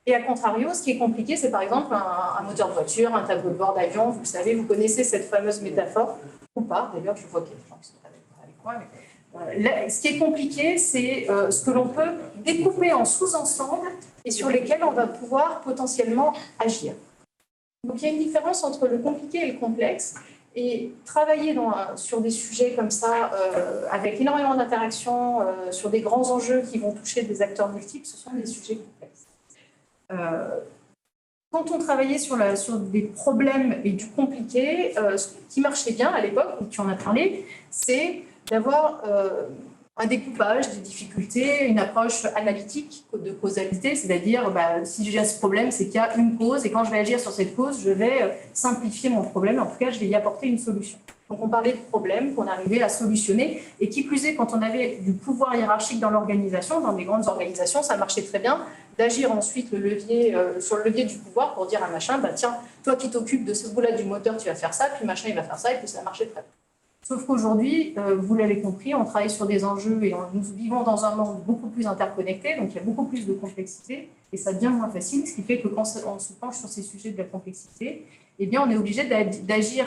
Et à contrario, ce qui est compliqué, c'est par exemple un moteur de voiture, un tableau de bord d'avion. Vous le savez, vous connaissez cette fameuse métaphore, ou pas. D'ailleurs, je vois qu'il y a des gens qui sont avec moi. Mais, ce qui est compliqué, c'est ce que l'on peut découper en sous-ensembles et sur lesquels on va pouvoir potentiellement agir. Donc, il y a une différence entre le compliqué et le complexe. Et travailler sur des sujets comme ça, avec énormément d'interactions, sur des grands enjeux qui vont toucher des acteurs multiples, ce sont des sujets complexes. Quand on travaillait sur des problèmes et du compliqué, ce qui marchait bien à l'époque, tu en as parlé, c'est d'avoir un découpage des difficultés, une approche analytique de causalité, c'est-à-dire si j'ai ce problème, c'est qu'il y a une cause et quand je vais agir sur cette cause, je vais simplifier mon problème, en tout cas je vais y apporter une solution. Donc on parlait de problèmes qu'on arrivait à solutionner et qui plus est quand on avait du pouvoir hiérarchique dans l'organisation, dans des grandes organisations, ça marchait très bien d'agir ensuite sur le levier du pouvoir pour dire à machin, tiens, toi qui t'occupes de ce bout-là du moteur, tu vas faire ça, puis machin il va faire ça et puis ça marchait très bien. Sauf qu'aujourd'hui, vous l'avez compris, on travaille sur des enjeux et nous vivons dans un monde beaucoup plus interconnecté, donc il y a beaucoup plus de complexité et ça devient moins facile, ce qui fait que quand on se penche sur ces sujets de la complexité, eh bien on est obligé d'agir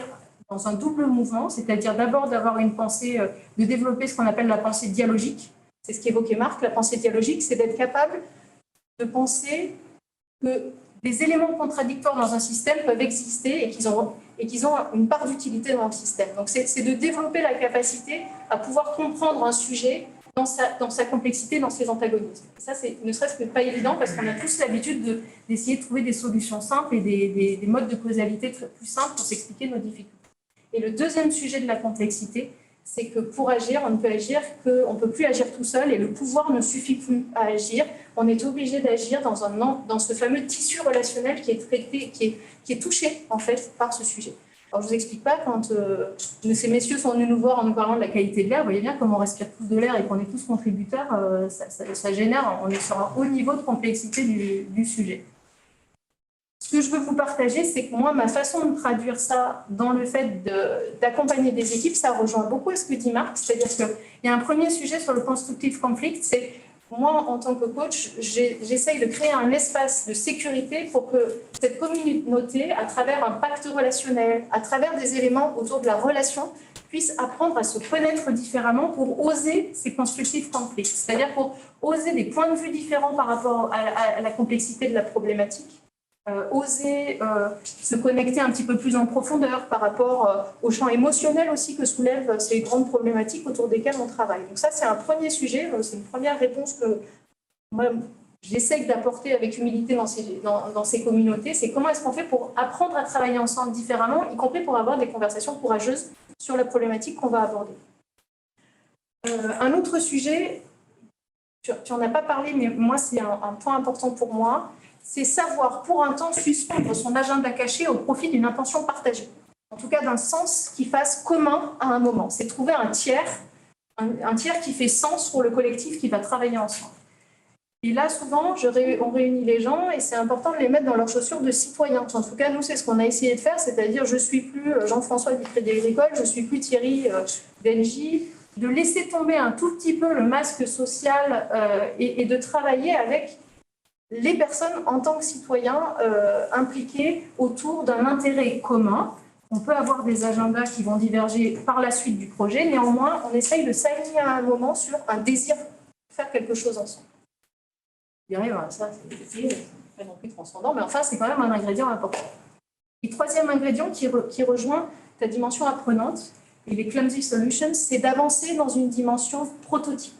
dans un double mouvement, c'est-à-dire d'abord d'avoir une pensée, de développer ce qu'on appelle la pensée dialogique. C'est ce qu'évoquait Marc, la pensée dialogique, c'est d'être capable de penser que des éléments contradictoires dans un système peuvent exister et qu'ils ont une part d'utilité dans le système. Donc c'est de développer la capacité à pouvoir comprendre un sujet dans sa complexité, dans ses antagonismes. Et ça, c'est ne serait-ce que pas évident parce qu'on a tous l'habitude d'essayer de trouver des solutions simples et des modes de causalité plus simples pour s'expliquer nos difficultés. Et le deuxième sujet de la complexité, c'est que pour agir, on ne peut plus agir tout seul et le pouvoir ne suffit plus à agir. On est obligé d'agir dans ce fameux tissu relationnel qui est touché en fait par ce sujet. Alors je vous explique pas, quand ces messieurs sont venus nous voir en nous parlant de la qualité de l'air, vous voyez bien comme on respire tous de l'air et qu'on est tous contributeurs, ça génère, on est sur un haut niveau de complexité du sujet. Ce que je veux vous partager, c'est que moi, ma façon de traduire ça dans le fait d'accompagner des équipes, ça rejoint beaucoup à ce que dit Marc. C'est-à-dire qu'il y a un premier sujet sur le constructive conflict, c'est moi, en tant que coach, j'essaye de créer un espace de sécurité pour que cette communauté, à travers un pacte relationnel, à travers des éléments autour de la relation, puisse apprendre à se connaître différemment pour oser ces constructive conflicts, c'est-à-dire pour oser des points de vue différents par rapport à la complexité de la problématique, oser se connecter un petit peu plus en profondeur par rapport au champ émotionnel aussi que soulèvent ces grandes problématiques autour desquelles on travaille. Donc ça, c'est un premier sujet, c'est une première réponse que moi, j'essaie d'apporter avec humilité dans ces communautés, c'est comment est-ce qu'on fait pour apprendre à travailler ensemble différemment, y compris pour avoir des conversations courageuses sur la problématique qu'on va aborder. Un autre sujet, tu n'en as pas parlé, mais moi, c'est un point important pour moi, c'est savoir pour un temps suspendre son agenda caché au profit d'une intention partagée. En tout cas, d'un sens qui fasse commun à un moment. C'est trouver un tiers qui fait sens pour le collectif qui va travailler ensemble. Et là, souvent, on réunit les gens et c'est important de les mettre dans leurs chaussures de citoyens. En tout cas, nous, c'est ce qu'on a essayé de faire, c'est-à-dire je ne suis plus Jean-François du Crédit Agricole, je ne suis plus Thierry d'Engie, de laisser tomber un tout petit peu le masque social et de travailler avec les personnes en tant que citoyens impliqués autour d'un intérêt commun. On peut avoir des agendas qui vont diverger par la suite du projet, néanmoins, on essaye de s'aligner à un moment sur un désir de faire quelque chose ensemble. Je dirais, voilà, ça, c'est pas non plus transcendant, mais enfin, c'est quand même un ingrédient important. Et troisième ingrédient qui rejoint ta dimension apprenante et les clumsy solutions, c'est d'avancer dans une dimension prototype.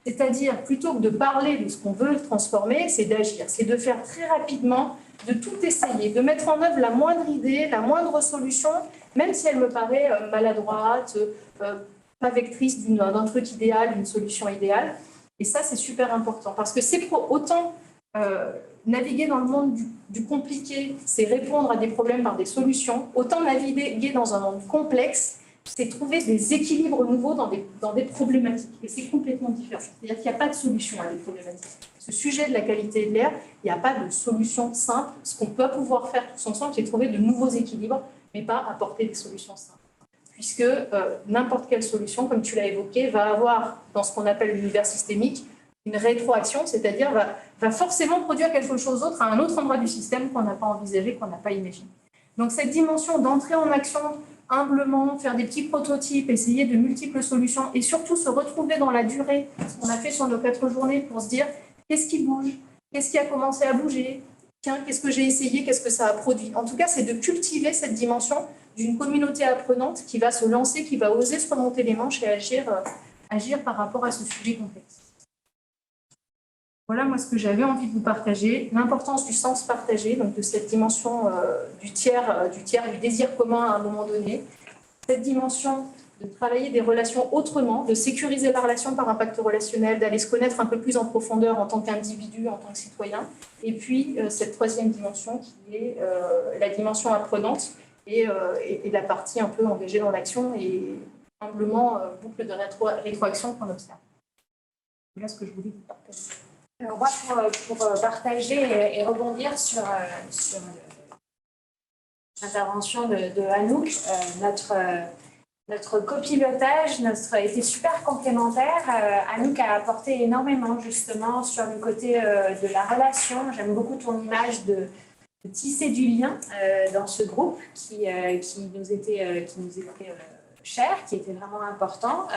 C'est-à-dire, plutôt que de parler de ce qu'on veut transformer, c'est d'agir. C'est de faire très rapidement, de tout essayer, de mettre en œuvre la moindre idée, la moindre solution, même si elle me paraît maladroite, pas vectrice d'un truc idéal, d'une solution idéale. Et ça, c'est super important parce que c'est autant naviguer dans le monde du compliqué, c'est répondre à des problèmes par des solutions, autant naviguer dans un monde complexe, c'est trouver des équilibres nouveaux dans des problématiques. Et c'est complètement différent. C'est-à-dire qu'il n'y a pas de solution à des problématiques. Ce sujet de la qualité de l'air, il n'y a pas de solution simple. Ce qu'on peut pouvoir faire tous ensemble, c'est trouver de nouveaux équilibres, mais pas apporter des solutions simples. Puisque n'importe quelle solution, comme tu l'as évoqué, va avoir, dans ce qu'on appelle l'univers systémique, une rétroaction, c'est-à-dire va forcément produire quelque chose d'autre à un autre endroit du système qu'on n'a pas envisagé, qu'on n'a pas imaginé. Donc cette dimension d'entrer en action humblement, faire des petits prototypes, essayer de multiples solutions et surtout se retrouver dans la durée, ce qu'on a fait sur nos 4 journées pour se dire qu'est-ce qui bouge, qu'est-ce qui a commencé à bouger, tiens, qu'est-ce que j'ai essayé, qu'est-ce que ça a produit. En tout cas, c'est de cultiver cette dimension d'une communauté apprenante qui va se lancer, qui va oser se remonter les manches et agir par rapport à ce sujet complexe. Voilà, moi, ce que j'avais envie de vous partager, l'importance du sens partagé, donc de cette dimension du tiers et du désir commun à un moment donné, cette dimension de travailler des relations autrement, de sécuriser la relation par un pacte relationnel, d'aller se connaître un peu plus en profondeur en tant qu'individu, en tant que citoyen, et puis cette troisième dimension qui est la dimension apprenante et la partie un peu engagée dans l'action et humblement boucle de rétroaction qu'on observe. Voilà ce que je voulais vous partager. Alors moi, pour partager et rebondir sur l'intervention de Anouk, notre copilotage était super complémentaire. Anouk a apporté énormément justement sur le côté de la relation. J'aime beaucoup ton image de tisser du lien dans ce groupe qui nous était cher, qui était vraiment important.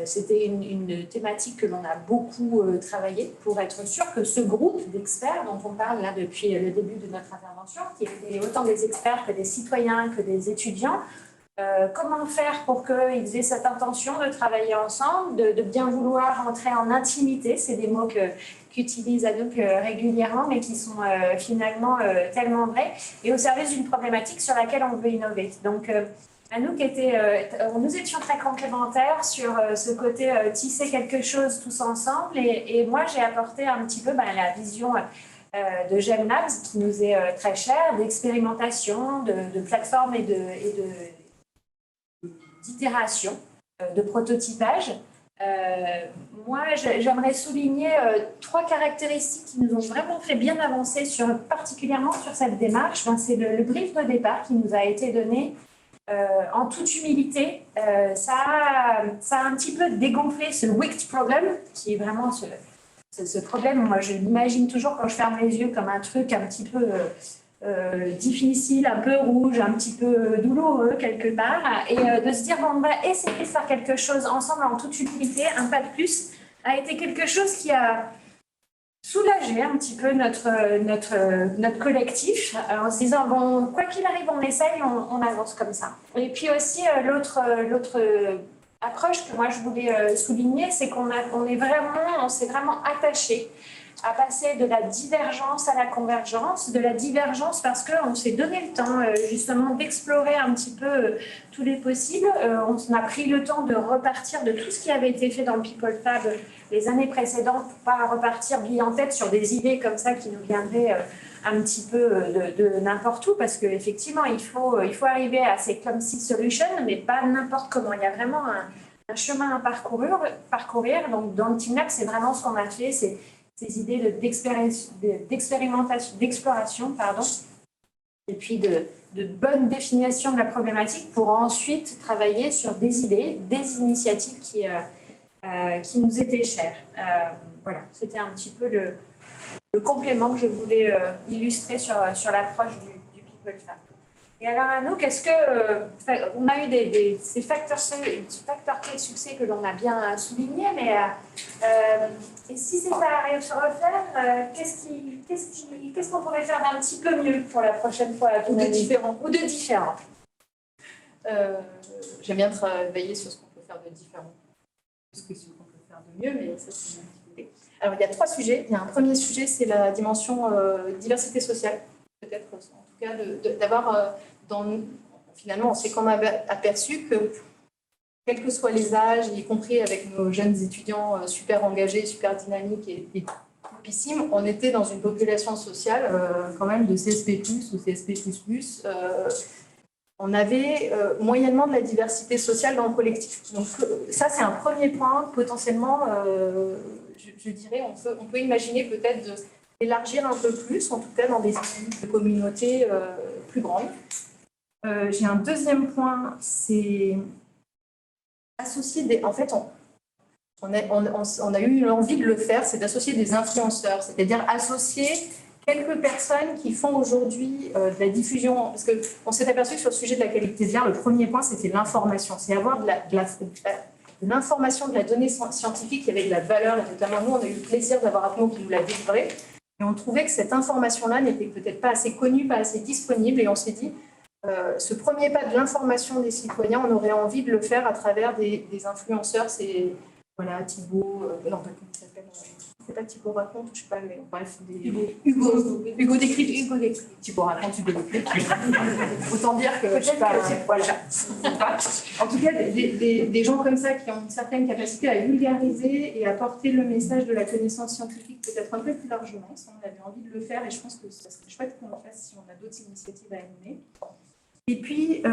C'était une thématique que l'on a beaucoup travaillé pour être sûr que ce groupe d'experts dont on parle là depuis le début de notre intervention, qui étaient autant des experts que des citoyens, que des étudiants, comment faire pour qu'ils aient cette intention de travailler ensemble, de bien vouloir entrer en intimité, c'est des mots qu'utilise Anouk régulièrement, mais qui sont finalement tellement vrais, et au service d'une problématique sur laquelle on veut innover. Donc, Anouk nous étions très complémentaires sur ce côté tisser quelque chose tous ensemble, et moi j'ai apporté un petit peu la vision de GemLabs qui nous est très chère, d'expérimentation, de plateforme et d'itération, de prototypage. Moi j'aimerais souligner 3 caractéristiques qui nous ont vraiment fait bien avancer particulièrement sur cette démarche. C'est le brief de départ qui nous a été donné en toute humilité, ça a un petit peu dégonflé ce wicked problem, qui est vraiment ce problème. Moi, je l'imagine toujours quand je ferme les yeux comme un truc un petit peu difficile, un peu rouge, un petit peu douloureux quelque part, et de se dire bon, on va essayer de faire quelque chose ensemble en toute humilité, un pas de plus, a été quelque chose qui a soulager un petit peu notre collectif en se disant, bon, quoi qu'il arrive, on essaye, on avance comme ça. Et puis aussi, l'autre approche que moi je voulais souligner, c'est qu'on s'est vraiment attaché à passer de la divergence à la convergence, de la divergence parce qu'on s'est donné le temps justement d'explorer un petit peu tous les possibles. On a pris le temps de repartir de tout ce qui avait été fait dans le People Fab les années précédentes pour pas repartir bille en tête sur des idées comme ça qui nous viendraient un petit peu de n'importe où, parce qu'effectivement, il faut arriver à ces clumsy solutions, mais pas n'importe comment. Il y a vraiment un chemin à parcourir. Donc, dans le TeamLab, c'est vraiment ce qu'on a fait, c'est ces idées d'exploration, et puis de bonne définition de la problématique pour ensuite travailler sur des idées, des initiatives qui nous étaient chères. Voilà, c'était un petit peu le complément que je voulais illustrer sur l'approche du People Fab. Et alors, à nous, qu'est-ce que... on a eu ces facteurs clés de succès que l'on a bien soulignés, mais et si c'est à se refaire, qu'est-ce qu'on pourrait faire d'un petit peu mieux pour la prochaine fois Ou de différent. Ou de différent. J'aime bien travailler sur ce qu'on peut faire de différent, plus que ce qu'on peut faire de mieux, mais ça, c'est une activité. Alors, il y a 3 sujets. Il y a un premier sujet, c'est la dimension diversité sociale. Peut-être, en tout cas, d'avoir, finalement, on s'est quand même aperçu que, quels que soient les âges, y compris avec nos jeunes étudiants super engagés, super dynamiques et topissimes, on était dans une population sociale quand même de CSP+, ou CSP++. On avait moyennement de la diversité sociale dans le collectif. Donc ça, c'est un premier point. Potentiellement, je dirais, on peut imaginer peut-être d'élargir un peu plus, en tout cas dans des communautés plus grandes. J'ai un deuxième point, c'est associer en fait, on a eu l'envie de le faire, c'est d'associer des influenceurs, c'est-à-dire associer quelques personnes qui font aujourd'hui de la diffusion, parce qu'on s'est aperçu que sur le sujet de la qualité de l'air, le premier point, c'était l'information, c'est avoir de l'information, de la donnée scientifique qui avait de la valeur, et notamment nous, on a eu le plaisir d'avoir Atmo qui nous l'a délivré, et on trouvait que cette information-là n'était peut-être pas assez connue, pas assez disponible, et on s'est dit, ce premier pas de l'information des citoyens, on aurait envie de le faire à travers des influenceurs, c'est voilà, Thibaut, non, pas comment il s'appelle, c'est pas Thibaut Raconte, je sais pas, mais bref, Hugo Décrypte, Thibaut Raconte, Hugo Décrypte. Autant dire que je sais pas, voilà. En tout cas, des gens comme ça qui ont une certaine capacité à vulgariser et à porter le message de la connaissance scientifique peut-être un peu plus largement, ça on avait envie de le faire et je pense que ça serait chouette qu'on le fasse si on a d'autres initiatives à animer. Et puis,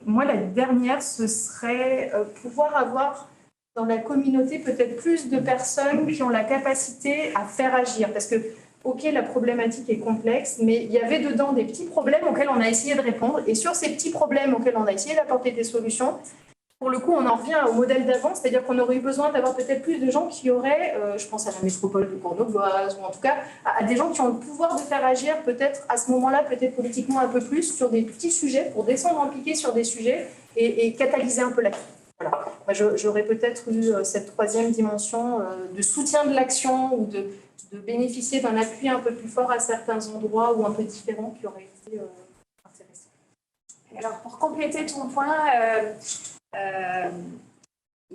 moi, la dernière, ce serait pouvoir avoir dans la communauté peut-être plus de personnes qui ont la capacité à faire agir. Parce que, ok, la problématique est complexe, mais il y avait dedans des petits problèmes auxquels on a essayé de répondre. Et sur ces petits problèmes auxquels on a essayé d'apporter des solutions, pour le coup, on en revient au modèle d'avant, c'est-à-dire qu'on aurait eu besoin d'avoir peut-être plus de gens qui auraient, je pense à la métropole de Courneuvoise, ou en tout cas à des gens qui ont le pouvoir de faire agir peut-être à ce moment-là, peut-être politiquement un peu plus, sur des petits sujets, pour descendre en piqué sur des sujets et catalyser un peu la crise. Voilà. Moi, j'aurais peut-être eu cette troisième dimension de soutien de l'action ou de bénéficier d'un appui un peu plus fort à certains endroits ou un peu différents qui auraient été intéressants. Alors, pour compléter ton point,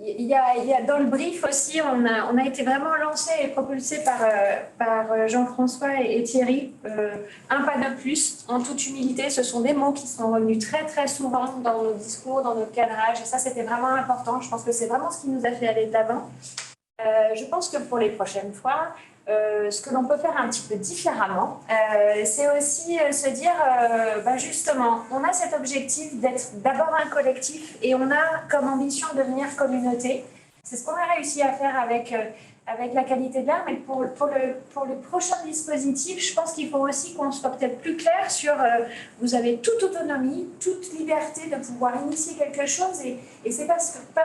il y a dans le brief aussi, on a été vraiment lancé et propulsé par Jean-François et Thierry. Un pas de plus, en toute humilité, ce sont des mots qui sont revenus très très souvent dans nos discours, dans notre cadrage, et ça c'était vraiment important. Je pense que c'est vraiment ce qui nous a fait aller de l'avant. Je pense que pour les prochaines fois, ce que l'on peut faire un petit peu différemment, c'est aussi se dire, justement, on a cet objectif d'être d'abord un collectif et on a comme ambition de devenir communauté. C'est ce qu'on a réussi à faire avec avec la qualité de l'air, mais pour le prochain dispositif, je pense qu'il faut aussi qu'on soit peut-être plus clair sur vous avez toute autonomie, toute liberté de pouvoir initier quelque chose, et c'est pas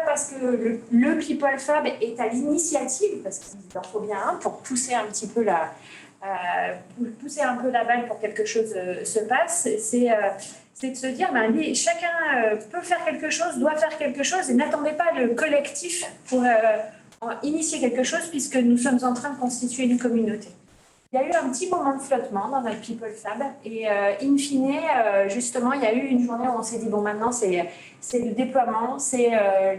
parce que le People Fab est à l'initiative, parce qu'il en faut bien un pour pousser un petit peu la balle pour que quelque chose se passe, c'est de se dire, chacun peut faire quelque chose, doit faire quelque chose, et n'attendez pas le collectif pour initier quelque chose, puisque nous sommes en train de constituer une communauté. Il y a eu un petit moment de flottement dans notre People Fab, et in fine, justement, il y a eu une journée où on s'est dit, bon, maintenant, c'est le déploiement, c'est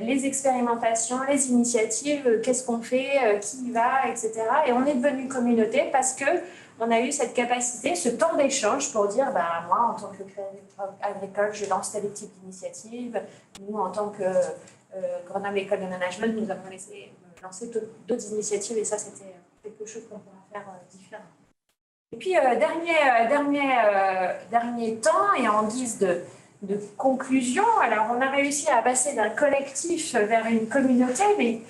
les expérimentations, les initiatives, qu'est-ce qu'on fait, qui y va, etc. Et on est devenu communauté parce que on a eu cette capacité, ce temps d'échange pour dire, moi, en tant que créateur agricole, je lance tel type d'initiative. Nous, en tant que Grenoble École de Management, nous avons lancé d'autres initiatives, et ça, c'était quelque chose qu'on pourra faire différent. Et puis, dernier temps, et en guise de conclusion, alors on a réussi à passer d'un collectif vers une communauté, mais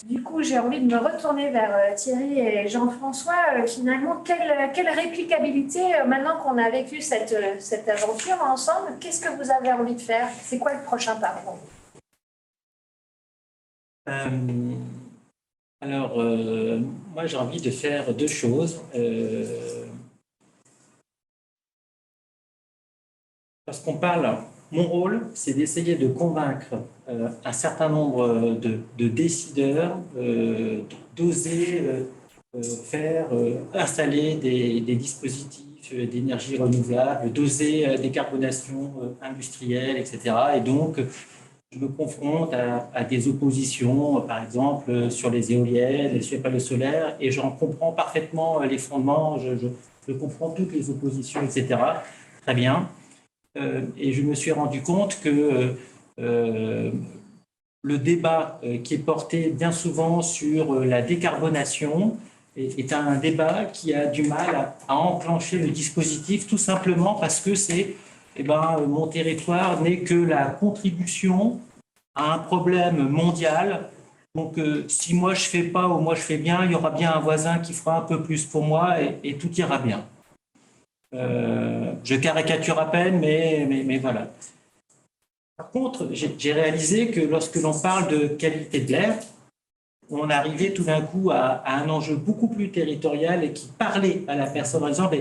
du coup, j'ai envie de me retourner vers Thierry et Jean-François. Finalement, quelle réplicabilité, maintenant qu'on a vécu cette aventure ensemble, qu'est-ce que vous avez envie de faire? C'est quoi le prochain pas pour vous? Alors, moi, j'ai envie de faire deux choses. Parce qu'on parle, mon rôle, c'est d'essayer de convaincre un certain nombre de décideurs d'oser installer des dispositifs d'énergie renouvelable, d'oser décarbonation industrielle, etc. Et donc, je me confronte à des oppositions, par exemple, sur les éoliennes et sur les panneaux solaires, et j'en comprends parfaitement les fondements, je comprends toutes les oppositions, etc. Très bien. Et je me suis rendu compte que le débat qui est porté bien souvent sur la décarbonation est un débat qui a du mal à enclencher le dispositif, tout simplement parce que c'est mon territoire n'est que la contribution à un problème mondial. Donc, si moi je ne fais pas ou moi je fais bien, il y aura bien un voisin qui fera un peu plus pour moi et tout ira bien. Je caricature à peine, mais voilà. Par contre, j'ai réalisé que lorsque l'on parle de qualité de l'air, on arrivait tout d'un coup à un enjeu beaucoup plus territorial et qui parlait à la personne en disant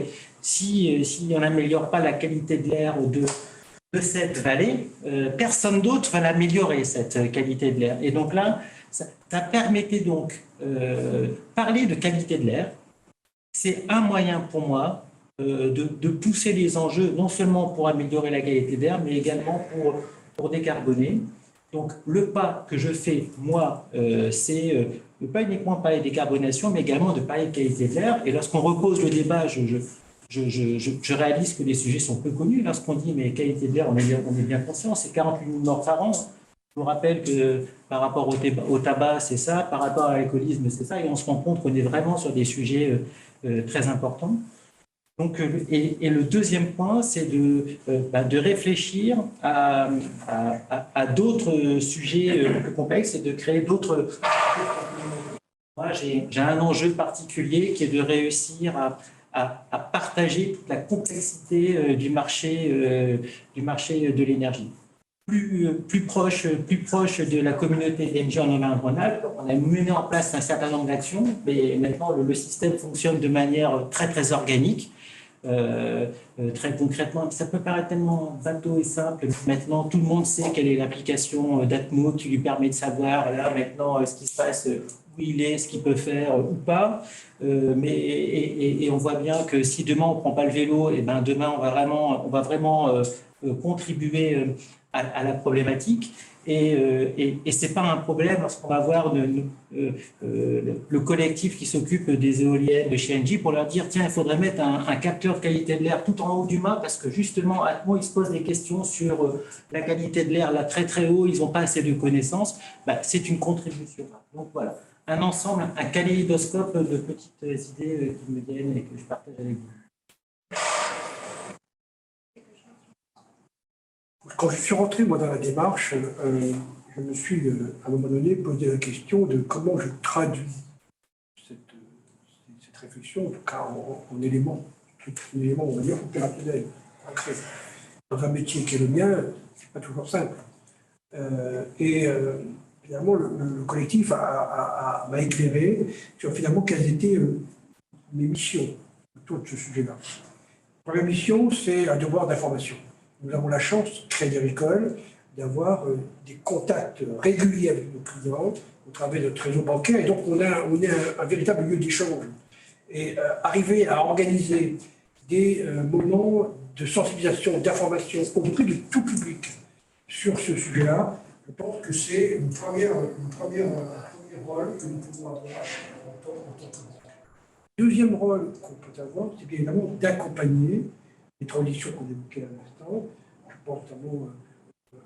si on n'améliore pas la qualité de l'air de cette vallée, personne d'autre va l'améliorer, cette qualité de l'air. Et donc là, ça permettait donc parler de qualité de l'air. C'est un moyen pour moi de pousser les enjeux, non seulement pour améliorer la qualité de l'air, mais également pour décarboner. Donc, le pas que je fais, moi, c'est de pas uniquement parler de décarbonation, mais également de parler de qualité de l'air. Et lorsqu'on repose le débat, je réalise que les sujets sont peu connus. Lorsqu'on dit, mais qualité de l'air, on est bien conscient, c'est 48 000 morts par an. Je vous rappelle que par rapport au tabac, c'est ça, par rapport à l'alcoolisme, c'est ça, et on se rend compte qu'on est vraiment sur des sujets très importants. Donc, et le deuxième point, c'est de réfléchir à d'autres sujets plus complexes et de créer d'autres. Moi, j'ai un enjeu particulier qui est de réussir à partager toute la complexité du marché de l'énergie. Plus proche de la communauté d'Engie en Auvergne-Rhône-Alpes, on a mené en place un certain nombre d'actions, mais maintenant le système fonctionne de manière très très organique. Très concrètement, ça peut paraître tellement bateau et simple. Maintenant, tout le monde sait quelle est l'application d'Atmo qui lui permet de savoir là maintenant ce qui se passe, où il est, ce qu'il peut faire ou pas. Et on voit bien que si demain on ne prend pas le vélo, et ben demain on va vraiment contribuer à la problématique. Et ce n'est pas un problème lorsqu'on va voir le collectif qui s'occupe des éoliennes de chez Engie pour leur dire tiens, il faudrait mettre un capteur de qualité de l'air tout en haut du mât parce que justement, Atmo, ils se posent des questions sur la qualité de l'air là très très haut, ils n'ont pas assez de connaissances. C'est une contribution. Donc voilà, un ensemble, un kaléidoscope de petites idées qui me viennent et que je partage avec vous. Quand je suis rentré moi, dans la démarche, je me suis à un moment donné posé la question de comment je traduis réflexion, en tout cas en élément, on va dire, opérationnel, concret. Dans un métier qui est le mien, c'est pas toujours simple. Finalement, le collectif m'a éclairé sur finalement quelles étaient mes missions autour de ce sujet-là. La première mission, c'est un devoir d'information. Nous avons la chance, Crédit Agricole, d'avoir des contacts réguliers avec nos clients au travers de notre réseau bancaire, et donc on est un véritable lieu d'échange. Et arriver à organiser des moments de sensibilisation, d'information auprès de tout public sur ce sujet-là, je pense que c'est un premier rôle que nous pouvons avoir en tant que groupe. Deuxième rôle qu'on peut avoir, c'est bien évidemment d'accompagner les transitions qu'on évoquait à l'instant. Je pense notamment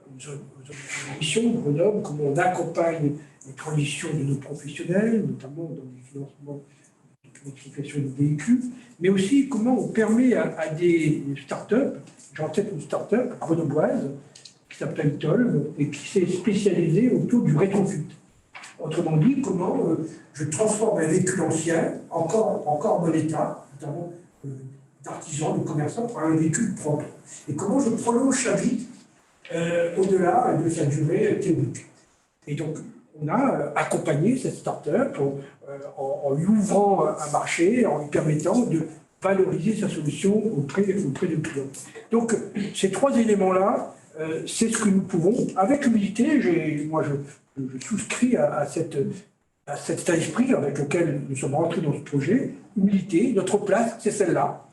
aux missions de Grenoble, comment on accompagne les transitions de nos professionnels, notamment dans les financements de l'électrification des véhicules, mais aussi comment on permet à des start-up, j'ai en tête une start-up grenobloise, qui s'appelle Tolv et qui s'est spécialisée autour du rétrofit. Autrement dit, comment je transforme un véhicule ancien, encore en bon état, notamment d'artisans, de commerçants, en un véhicule propre. Et comment je prolonge sa vie au-delà de sa durée théorique. Et donc, on a accompagné cette start-up en lui ouvrant un marché, en lui permettant de valoriser sa solution auprès de clients. Donc, ces trois éléments-là, c'est ce que nous pouvons, avec humilité, moi je souscris à cet état d'esprit avec lequel nous sommes rentrés dans ce projet. Humilité, notre place, c'est celle-là.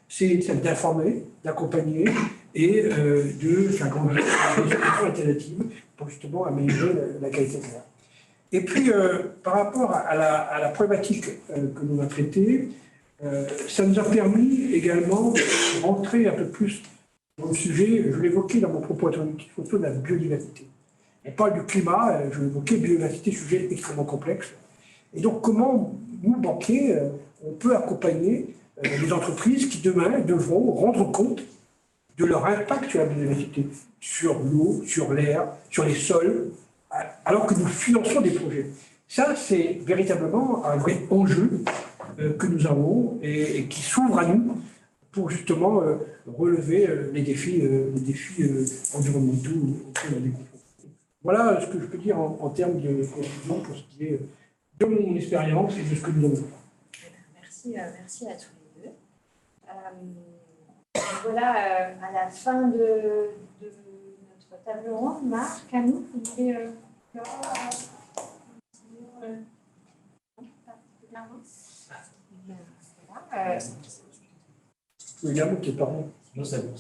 C'est celle d'informer, d'accompagner et de faire grandir des solutions alternatives pour justement améliorer la qualité de l'air. Et puis, par rapport à la problématique que l'on a traitée, ça nous a permis également de rentrer un peu plus dans le sujet, je l'évoquais dans mon propos introductif, autour de la biodiversité. On parle du climat, je l'évoquais, biodiversité, sujet extrêmement complexe. Et donc, comment nous, banquiers, on peut accompagner les entreprises qui, demain, devront rendre compte de leur impact sur la biodiversité, sur l'eau, sur l'air, sur les sols, alors que nous finançons des projets. Ça, c'est véritablement un vrai enjeu que nous avons et qui s'ouvre à nous pour justement relever les défis environnementaux auxquels on est confronté. Voilà ce que je peux dire en termes de conclusion pour ce qui est de mon expérience et de ce que nous avons fait. Merci à tous les deux. Voilà, à la fin de notre table ronde, Marc, à nous, vous voulez Également, tes parents. Non, c'est bon.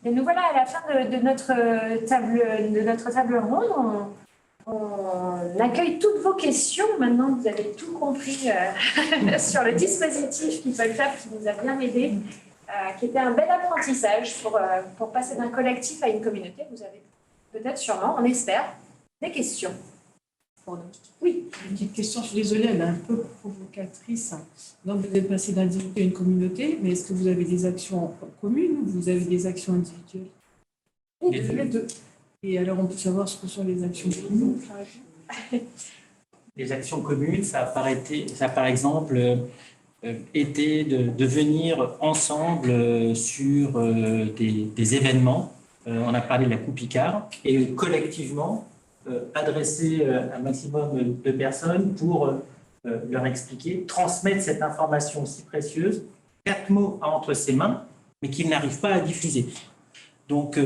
Et nous voilà à la fin de notre table ronde. On accueille toutes vos questions. Maintenant, vous avez tout compris sur le dispositif PeopleFab qui nous a bien aidés, qui était un bel apprentissage pour passer d'un collectif à une communauté. Vous avez peut-être, sûrement, on espère, des questions. Oui. Une petite question, je suis désolée, elle est un peu provocatrice. Donc, vous êtes passé d'individu à une communauté, mais est-ce que vous avez des actions communes ou vous avez des actions individuelles? Les deux. Et alors, on peut savoir ce que sont les actions communes, par exemple? Les actions communes, ça a par exemple été de venir ensemble sur des événements. On a parlé de la Coupe Icare et collectivement adresser un maximum de personnes pour leur expliquer, transmettre cette information si précieuse, 4 mots entre ses mains, mais qu'ils n'arrivent pas à diffuser. Donc,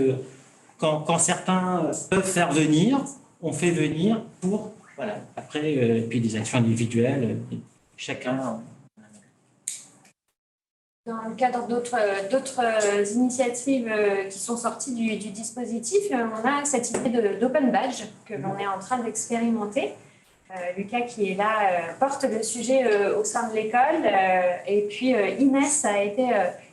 quand certains peuvent faire venir, on fait venir pour, voilà, après, puis des actions individuelles, chacun. Dans le cadre d'autres initiatives qui sont sorties du dispositif, on a cette idée d'open badge que l'on est en train d'expérimenter. Lucas, qui est là, porte le sujet au sein de l'école. Et puis Inès a été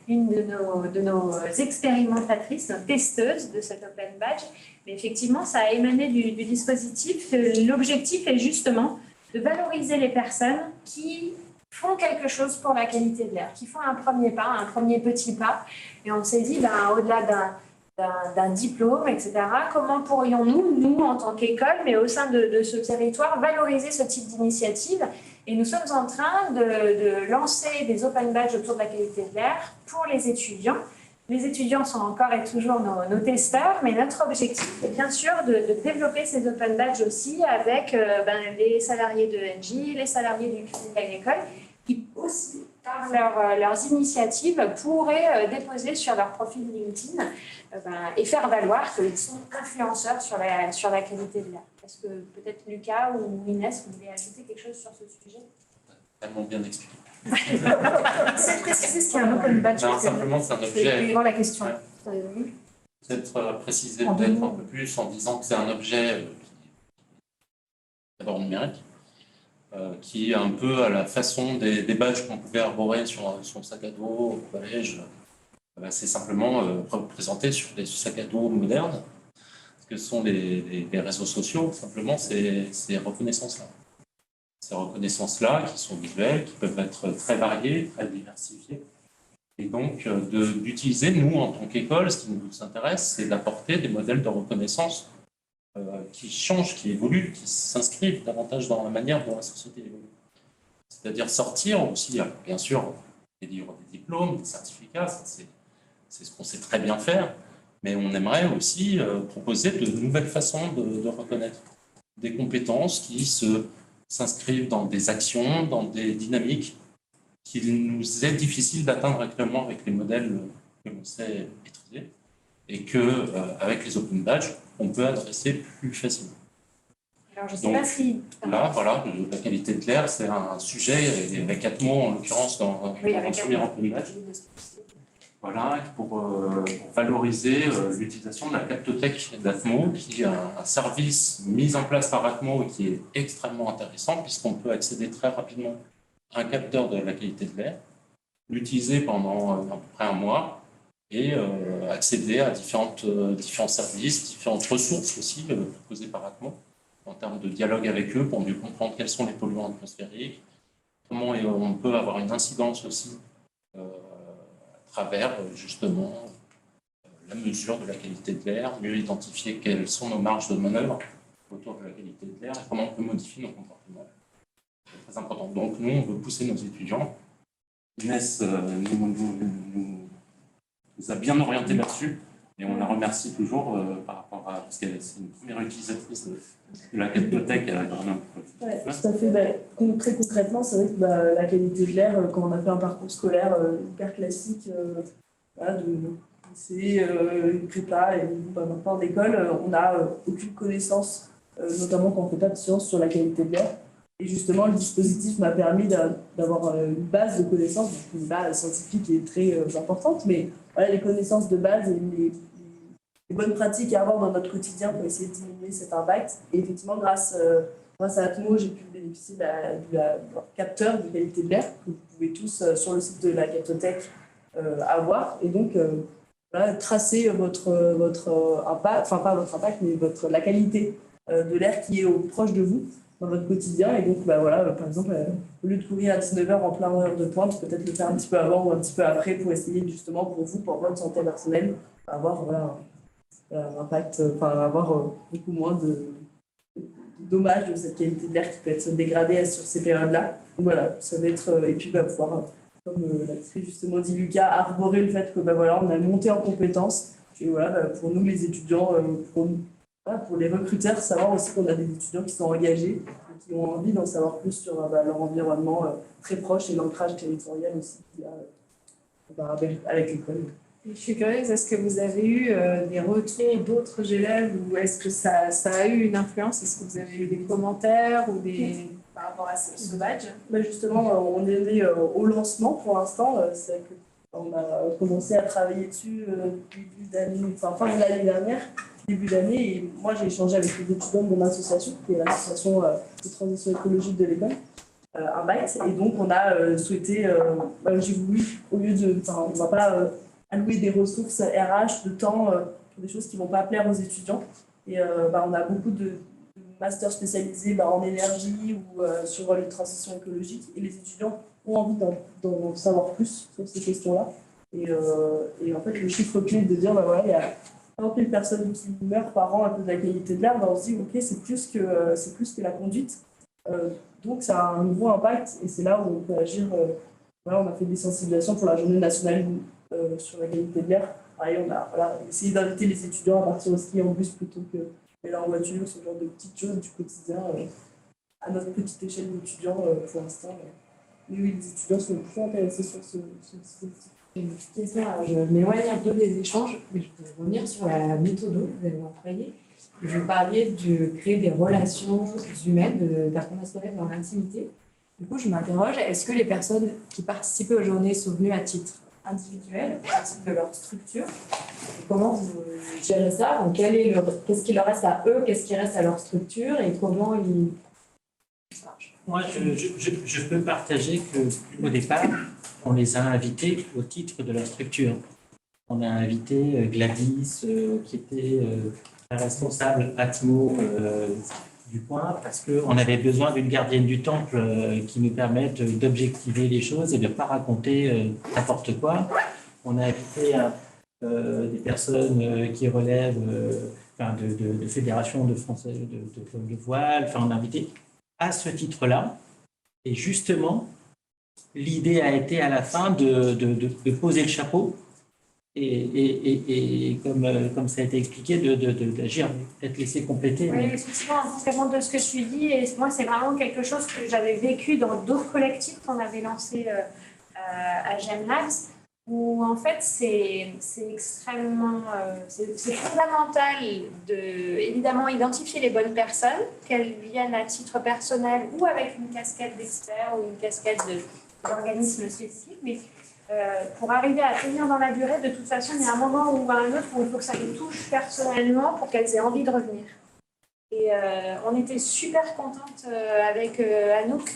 une de nos expérimentatrices, nos testeuses de cet open badge. Mais effectivement, ça a émané du dispositif. L'objectif est justement de valoriser les personnes qui font quelque chose pour la qualité de l'air, qui font un premier pas, un premier petit pas. Et on s'est dit, au-delà d'un diplôme, etc., comment pourrions-nous, nous, en tant qu'école, mais au sein de ce territoire, valoriser ce type d'initiative Et nous sommes en train de lancer des open badges autour de la qualité de l'air pour les étudiants. Les étudiants sont encore et toujours nos testeurs, mais notre objectif est bien sûr de développer ces open badges aussi avec les salariés de NJ, les salariés du Crédit Agricole, qui aussi, par leurs initiatives, pourraient déposer sur leur profil LinkedIn et faire valoir qu'ils sont influenceurs sur la qualité de l'air. Est-ce que peut-être Lucas ou Inès, vous voulez ajouter quelque chose sur ce sujet? Tellement bien expliqué. C'est préciser ce qu'est un open badge. Non, simplement, c'est un objet. La question. Ouais. Peut-être préciser peut-être un peu plus en disant que c'est un objet d'abord numérique, qui est un peu à la façon des badges qu'on pouvait arborer sur son sac à dos au collège. C'est simplement représenté sur des sacs à dos modernes. Ce que sont les réseaux sociaux, simplement, ces reconnaissances-là. Ces reconnaissances-là, qui sont visuelles, qui peuvent être très variées, très diversifiées. Et donc, d'utiliser, nous, en tant qu'école, ce qui nous intéresse, c'est d'apporter des modèles de reconnaissance qui changent, qui évoluent, qui s'inscrivent davantage dans la manière dont la société évolue. C'est-à-dire sortir aussi, bien sûr, des livres, des diplômes, des certificats, c'est ce qu'on sait très bien faire, mais on aimerait aussi proposer de nouvelles façons de reconnaître des compétences qui s'inscrivent dans des actions, dans des dynamiques qu'il nous est difficile d'atteindre actuellement avec les modèles que l'on sait maîtriser et qu'avec les open badges, on peut adresser plus facilement. Alors, je ne sais pas si... Là, voilà, la qualité de l'air, c'est un sujet, avec Atmo en l'occurrence dans le premier open badge. Voilà, pour valoriser l'utilisation de la captothèque d'Atmo, qui est un service mis en place par Atmo et qui est extrêmement intéressant puisqu'on peut accéder très rapidement à un capteur de la qualité de l'air, l'utiliser pendant à peu près un mois et accéder à différents services, différentes ressources aussi proposées par Atmo en termes de dialogue avec eux pour mieux comprendre quels sont les polluants atmosphériques, comment on peut avoir une incidence aussi à travers justement la mesure de la qualité de l'air, mieux identifier quelles sont nos marges de manœuvre autour de la qualité de l'air et comment on peut modifier nos comportements. C'est très important. Donc nous, on veut pousser nos étudiants. Inès nous a bien orientés là-dessus et on la remercie toujours par rapport à... parce qu'elle est une première utilisatrice de la captothèque à Grenoble. Ouais, tout à fait. Très concrètement, c'est vrai que la qualité de l'air, quand on a fait un parcours scolaire hyper classique, de lycée, une prépa et maintenant d'école, on n'a aucune connaissance, notamment quand on ne fait pas de sciences sur la qualité de l'air. Et justement, le dispositif m'a permis d'avoir une base de connaissances, une base scientifique est très importante, mais voilà, les connaissances de base et les bonnes pratiques à avoir dans notre quotidien pour essayer de diminuer cet impact. Et effectivement, grâce à Atmo, j'ai pu bénéficier du capteur de qualité de l'air que vous pouvez tous, sur le site de la captothèque, avoir. Et donc, tracer votre impact, enfin pas votre impact, mais la qualité de l'air qui est proche de vous dans votre quotidien. Et donc, par exemple, au lieu de courir à 19h en plein heure de pointe, peut-être le faire un petit peu avant ou un petit peu après pour essayer justement pour vous, pour votre santé personnelle, avoir un impact, avoir beaucoup moins de dommages de cette qualité de l'air qui peut être dégradée sur ces périodes-là. Donc voilà, ça va être, et puis pouvoir, comme l'a justement dit Lucas, arborer le fait que on a monté en compétences. Et pour nous les étudiants, pour les recruteurs, savoir aussi qu'on a des étudiants qui sont engagés, qui ont envie d'en savoir plus sur leur environnement très proche et l'ancrage territorial aussi qu'il y a avec l'école. Je suis curieuse, est-ce que vous avez eu des retours d'autres élèves ou est-ce que ça a eu une influence? Est-ce que vous avez eu des commentaires ou par rapport à ce badge? Justement, on est au lancement pour l'instant. C'est vrai qu'on a commencé à travailler dessus fin de l'année dernière, début d'année. Et moi, j'ai échangé avec les étudiants de mon association, qui est l'association de transition écologique de l'école, Impact. Et donc, on a souhaité, j'ai voulu, au lieu de... on ne va pas allouer des ressources RH, de temps pour des choses qui ne vont pas plaire aux étudiants. Et on a beaucoup de masters spécialisés en énergie ou sur les transitions écologiques. Et les étudiants ont envie d'en savoir plus sur ces questions-là. Et en fait, le chiffre clé de dire, il y a 40 000 personnes qui meurent par an à cause de la qualité de l'air, on se dit, OK, c'est plus que la conduite. Donc ça a un nouveau impact et c'est là où on peut agir. Voilà, on a fait des sensibilisations pour la journée nationale sur la qualité de l'air. Pareil, on a essayé d'inviter les étudiants à partir au ski en bus plutôt que d'aller en voiture, ce genre de petites choses du quotidien à notre petite échelle d'étudiants pour l'instant. Mais oui, les étudiants sont plus intéressés sur ce dispositif. Une petite question, je m'éloigne un peu des échanges, mais je voudrais revenir sur la méthode que vous avez employée. Vous parliez de créer des relations humaines, d'apprendre à se connaître dans l'intimité. Du coup, je m'interroge, est-ce que les personnes qui participaient aux journées sont venues à titre individuel, à titre de leur structure? Et comment vous gérez ça? Donc, qu'est-ce qui leur reste à eux? Qu'est-ce qui reste à leur structure? Et comment ils... Moi, je peux partager qu'au départ, on les a invités au titre de leur structure. On a invité Gladys, qui était la responsable Atmo du coin, parce qu'on avait besoin d'une gardienne du temple qui nous permette d'objectiver les choses et de ne pas raconter n'importe quoi. On a invité des personnes qui relèvent de fédérations de français de voile. Enfin, on a invité à ce titre-là. Et justement, l'idée a été à la fin de poser le chapeau et comme ça a été expliqué, d'agir, d'être laissé compléter. Oui, effectivement, en complément de ce que tu dis, et moi, c'est vraiment quelque chose que j'avais vécu dans d'autres collectifs qu'on avait lancés à GEMLabs, où en fait, c'est extrêmement, c'est fondamental de, évidemment, identifier les bonnes personnes, qu'elles viennent à titre personnel ou avec une casquette d'expert ou une casquette d'organisme spécifique, mais pour arriver à tenir dans la durée, de toute façon, il y a un moment ou un autre où il faut que ça les touche personnellement pour qu'elles aient envie de revenir. Et on était super contente avec Anouk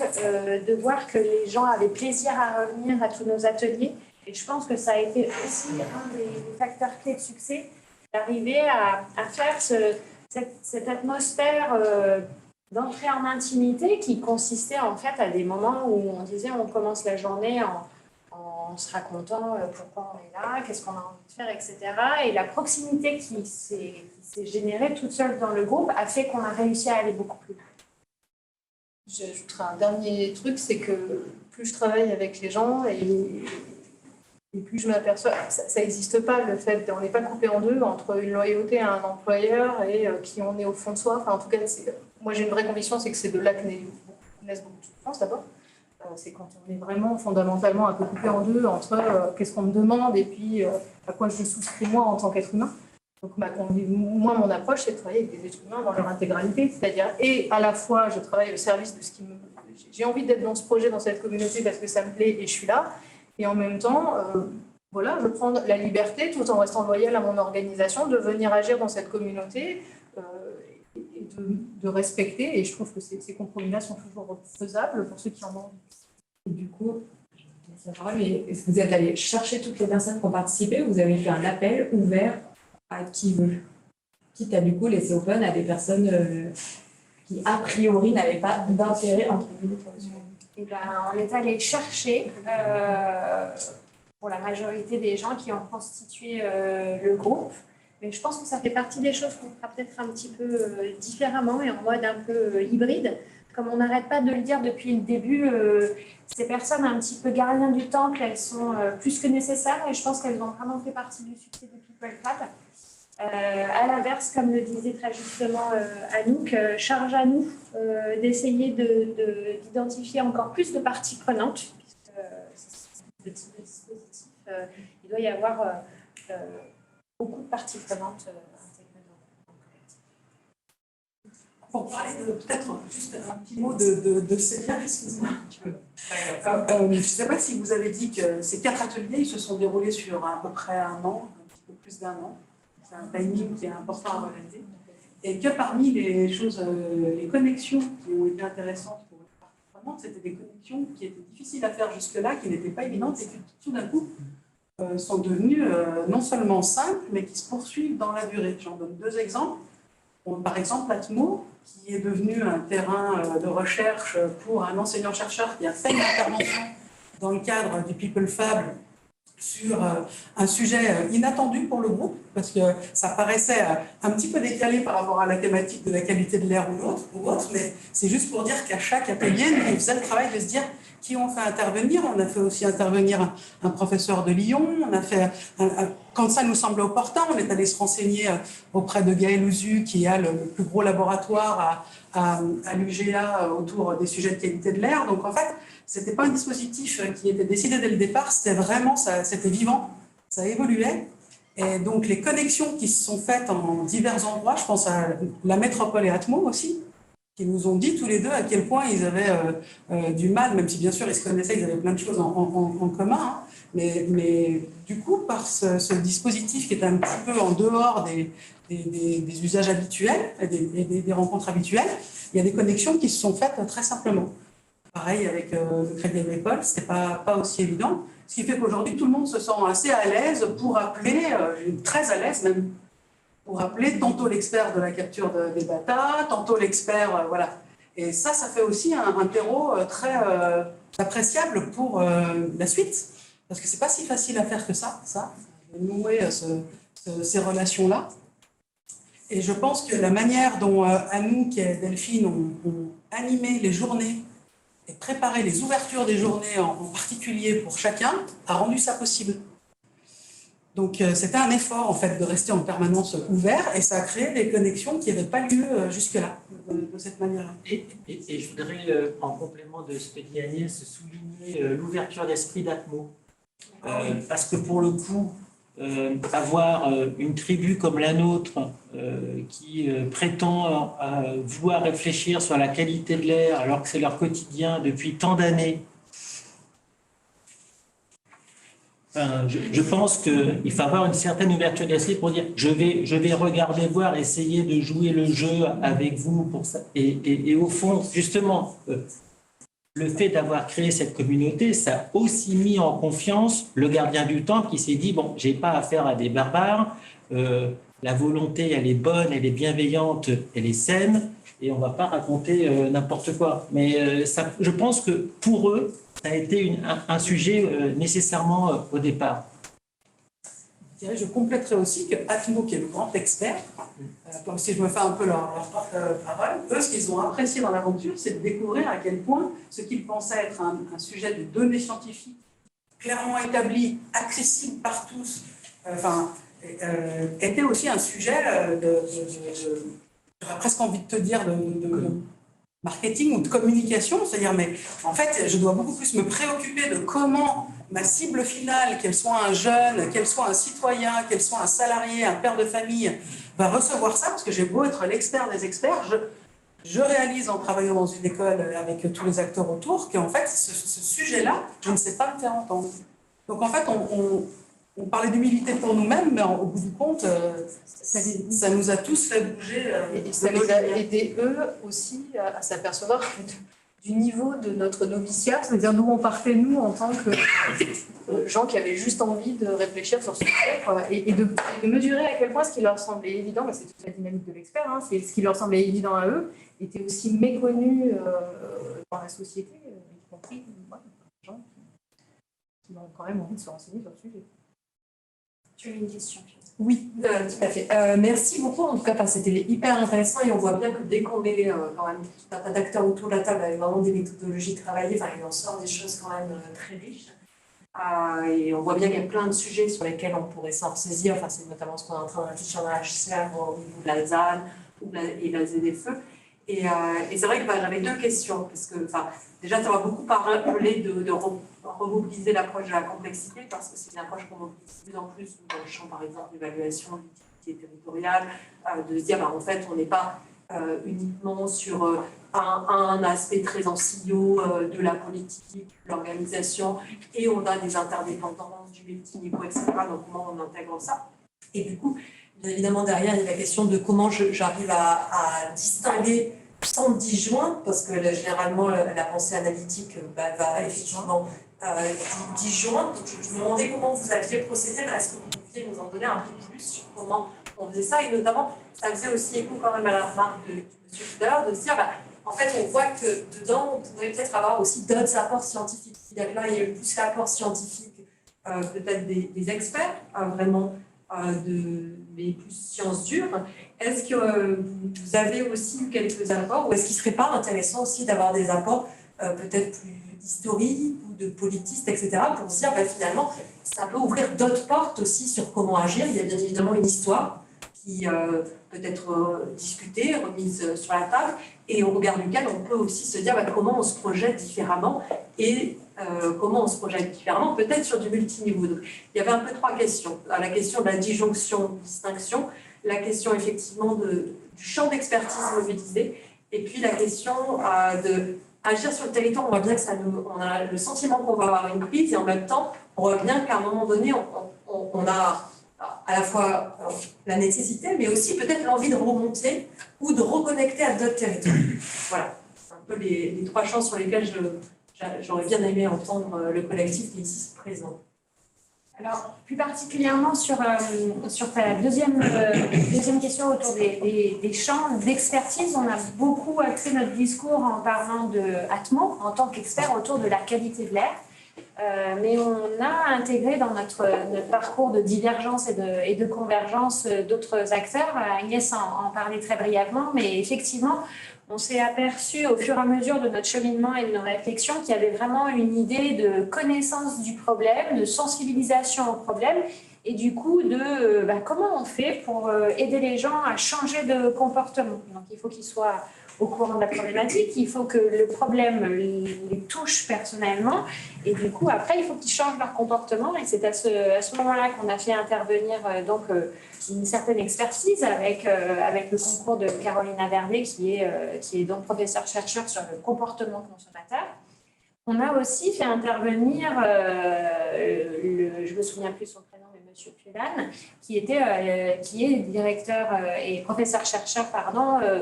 de voir que les gens avaient plaisir à revenir à tous nos ateliers. Et je pense que ça a été aussi un des facteurs clés de succès, d'arriver à faire cette atmosphère d'entrée en intimité qui consistait en fait à des moments où on disait on commence la journée en se racontant pourquoi on est là, qu'est-ce qu'on a envie de faire, etc. Et la proximité qui s'est générée toute seule dans le groupe a fait qu'on a réussi à aller beaucoup plus loin. J'ajouterai un dernier truc, c'est que plus je travaille avec les gens et plus je m'aperçois, ça n'existe pas le fait, on n'est pas coupé en deux entre une loyauté à un employeur et qui on est au fond de soi. Enfin, en tout cas, moi j'ai une vraie conviction, c'est que c'est de là que naissent beaucoup de souffrances d'abord. C'est quand on est vraiment fondamentalement un peu coupé en deux entre qu'est-ce qu'on me demande et puis à quoi je souscris moi en tant qu'être humain. Donc moi, mon approche, c'est de travailler avec des êtres humains dans leur intégralité, c'est-à-dire et à la fois je travaille au service de ce qui me... J'ai envie d'être dans ce projet, dans cette communauté parce que ça me plaît et je suis là. Et en même temps, voilà, je prends la liberté, tout en restant loyale à mon organisation, de venir agir dans cette communauté et de respecter. Et je trouve que ces compromis-là sont toujours faisables pour ceux qui en ont envie. Et du coup, mais est-ce que vous êtes allé chercher toutes les personnes qui ont participé ou vous avez fait un appel ouvert à qui veut, quitte à du coup laisser open à des personnes qui a priori n'avaient pas d'intérêt entre guillemets pour le sujet? Et ben, on est allé chercher pour la majorité des gens qui ont constitué le groupe. Mais je pense que ça fait partie des choses qu'on fera peut-être un petit peu différemment et en mode un peu hybride. Comme on n'arrête pas de le dire depuis le début, ces personnes un petit peu gardiens du temple, elles sont plus que nécessaires et je pense qu'elles ont vraiment fait partie du succès de People Fab. À l'inverse, comme le disait très justement Anouk, charge à nous d'essayer d'identifier encore plus de parties prenantes, puisque ce type de dispositif, il doit y avoir beaucoup de parties prenantes intégrées dans le collectif. Pour parler peut-être juste un petit mot de Célia, excuse-moi. Je ne sais pas si vous avez dit que ces 4 ateliers ils se sont déroulés sur à peu près un an, un petit peu plus d'un an. C'est un timing qui est important à relater. Et que parmi les choses, les connexions qui ont été intéressantes pour les participants, c'était des connexions qui étaient difficiles à faire jusque-là, qui n'étaient pas évidentes et qui tout d'un coup sont devenues non seulement simples, mais qui se poursuivent dans la durée. J'en donne 2 exemples. Par exemple, Atmo, qui est devenu un terrain de recherche pour un enseignant-chercheur qui a fait une intervention dans le cadre du People Fab sur un sujet inattendu pour le groupe, parce que ça paraissait un petit peu décalé par rapport à la thématique de la qualité de l'air ou autre, mais c'est juste pour dire qu'à chaque atelier, on faisait le travail de se dire qui on fait intervenir. On a fait aussi intervenir un professeur de Lyon, on a fait, quand ça nous semblait opportun, on est allé se renseigner auprès de Gaël Ouzu, qui a le plus gros laboratoire à l'UGA autour des sujets de qualité de l'air. Donc en fait, c'était pas un dispositif qui était décidé dès le départ, c'était vraiment, c'était vivant, ça évoluait. Et donc les connexions qui se sont faites en divers endroits, je pense à la métropole et Atmo aussi, qui nous ont dit tous les deux à quel point ils avaient du mal, même si bien sûr ils se connaissaient, ils avaient plein de choses en commun, hein, mais du coup, par ce dispositif qui est un petit peu en dehors des usages habituels, des rencontres habituelles, il y a des connexions qui se sont faites très simplement. Pareil avec le Crédit Agricole, ce n'était pas aussi évident. Ce qui fait qu'aujourd'hui, tout le monde se sent assez à l'aise pour appeler, très à l'aise même, pour appeler tantôt l'expert de la capture des data, tantôt l'expert, voilà. Et ça fait aussi un terreau très appréciable pour la suite, parce que c'est pas si facile à faire que ça, de nouer ces relations-là. Et je pense que la manière dont Anouk et Delphine ont animé les journées et préparé les ouvertures des journées en particulier pour chacun a rendu ça possible. Donc c'était un effort en fait de rester en permanence ouvert et ça a créé des connexions qui n'avaient pas lieu jusque-là, de cette manière-là. Et je voudrais, en complément de ce que dit Agnès, souligner l'ouverture d'esprit d'Atmo. Parce que pour le coup, avoir une tribu comme la nôtre qui prétend vouloir réfléchir sur la qualité de l'air alors que c'est leur quotidien depuis tant d'années, je pense qu'il faut avoir une certaine ouverture d'esprit pour dire je vais regarder, voir, essayer de jouer le jeu avec vous pour ça. Et au fond, justement, le fait d'avoir créé cette communauté, ça a aussi mis en confiance le gardien du temple qui s'est dit bon, j'ai pas affaire à des barbares, la volonté elle est bonne, elle est bienveillante, elle est saine et on va pas raconter n'importe quoi. Mais je pense que pour eux, ça a été un sujet nécessairement au départ. Je compléterai aussi que Atmo, qui est le grand expert, comme si je me fais un peu leur parole, eux, ce qu'ils ont apprécié dans l'aventure, c'est de découvrir à quel point ce qu'ils pensaient être un sujet de données scientifiques clairement établi, accessible par tous, était aussi un sujet j'aurais presque envie de te dire, de marketing ou de communication, c'est-à-dire, mais en fait, je dois beaucoup plus me préoccuper de comment ma cible finale, qu'elle soit un jeune, qu'elle soit un citoyen, qu'elle soit un salarié, un père de famille, va recevoir ça, parce que j'ai beau être l'expert des experts, je réalise en travaillant dans une école avec tous les acteurs autour qu'en fait, ce sujet-là, je ne sais pas le faire entendre. Donc en fait, on parlait d'humilité pour nous-mêmes, mais au bout du compte, ça nous a tous fait bouger. Et ça les a aidés, eux aussi, à s'apercevoir du niveau de notre noviciat, c'est-à-dire d'où on partait, nous, en tant que gens qui avaient juste envie de réfléchir sur ce sujet, quoi, et de mesurer à quel point ce qui leur semblait évident, c'est toute la dynamique de l'expert, hein, c'est ce qui leur semblait évident à eux, était aussi méconnu dans la société, y compris des gens qui ont quand même envie de se renseigner sur le sujet. Tu as une question? Oui, tout à fait. Merci beaucoup. En tout cas, c'était hyper intéressant et on voit bien que dès qu'on met quand même tout un tas d'acteurs autour de la table avec vraiment des méthodologies travaillées, il en sort des choses quand même très riches. Et on voit bien qu'il y a plein de sujets sur lesquels on pourrait s'en ressaisir. C'est notamment ce qu'on est en train de réfléchir dans la HCR au niveau de la ZAN et la ZFE. Et c'est vrai que j'avais deux questions. Parce que déjà, tu as beaucoup parlé de remobiliser l'approche de la complexité, parce que c'est une approche qu'on mobilise de plus en plus dans le champ, par exemple, d'évaluation de l'utilité territoriale, de se dire, en fait, on n'est pas uniquement sur un aspect très en silo de la politique, de l'organisation, et on a des interdépendances du multi niveau, etc. Donc, comment on intègre ça? Et du coup, bien évidemment, derrière, il y a la question de comment j'arrive à distinguer sans disjoint, parce que généralement, la pensée analytique va effectivement disjoint. Donc, je me demandais comment vous aviez procédé. Est-ce que vous pouviez nous en donner un peu plus sur comment on faisait ça? Et notamment, ça faisait aussi écho quand même à la remarque de M. Fuller, de se dire, en fait, on voit que dedans, on pourrait peut-être avoir aussi d'autres apports scientifiques. C'est-à-dire que là, il y a eu plus l'apport scientifique peut-être des experts, vraiment mais plus sciences dures. Est-ce que vous avez aussi eu quelques apports ou est-ce qu'il ne serait pas intéressant aussi d'avoir des apports peut-être plus d'historiques ou de politistes, etc., pour se dire finalement, ça peut ouvrir d'autres portes aussi sur comment agir. Il y a bien évidemment une histoire qui peut être discutée, remise sur la table, et au regard duquel on peut aussi se dire comment on se projette différemment et comment on se projette différemment, peut-être sur du multiniveau. Donc, il y avait un peu trois questions. La question de la disjonction, distinction, la question effectivement du champ d'expertise mobilisé, et puis la question de agir sur le territoire. On voit bien que on a le sentiment qu'on va avoir une prise, et en même temps, on voit bien qu'à un moment donné, on a à la fois la nécessité, mais aussi peut-être l'envie de remonter ou de reconnecter à d'autres territoires. Voilà, c'est un peu les trois champs sur lesquels j'aurais bien aimé entendre le collectif qui est ici présent. Alors, plus particulièrement sur ta deuxième question autour des champs d'expertise, on a beaucoup axé notre discours en parlant de Atmo en tant qu'expert autour de la qualité de l'air. Mais on a intégré dans notre parcours de divergence et de convergence d'autres acteurs. Agnès en parlait très brièvement, mais effectivement, on s'est aperçu au fur et à mesure de notre cheminement et de nos réflexions qu'il y avait vraiment une idée de connaissance du problème, de sensibilisation au problème, et du coup de comment on fait pour aider les gens à changer de comportement. Donc il faut qu'ils soient au courant de la problématique, il faut que le problème les touche personnellement, et du coup après il faut qu'ils changent leur comportement, et c'est à ce moment-là qu'on a fait intervenir une certaine expertise avec le concours de Carolina Verdé qui est donc professeure-chercheur sur le comportement consommateur. On a aussi fait intervenir, je ne me souviens plus son prénom, mais M. Puelan, qui est directeur et professeur-chercheur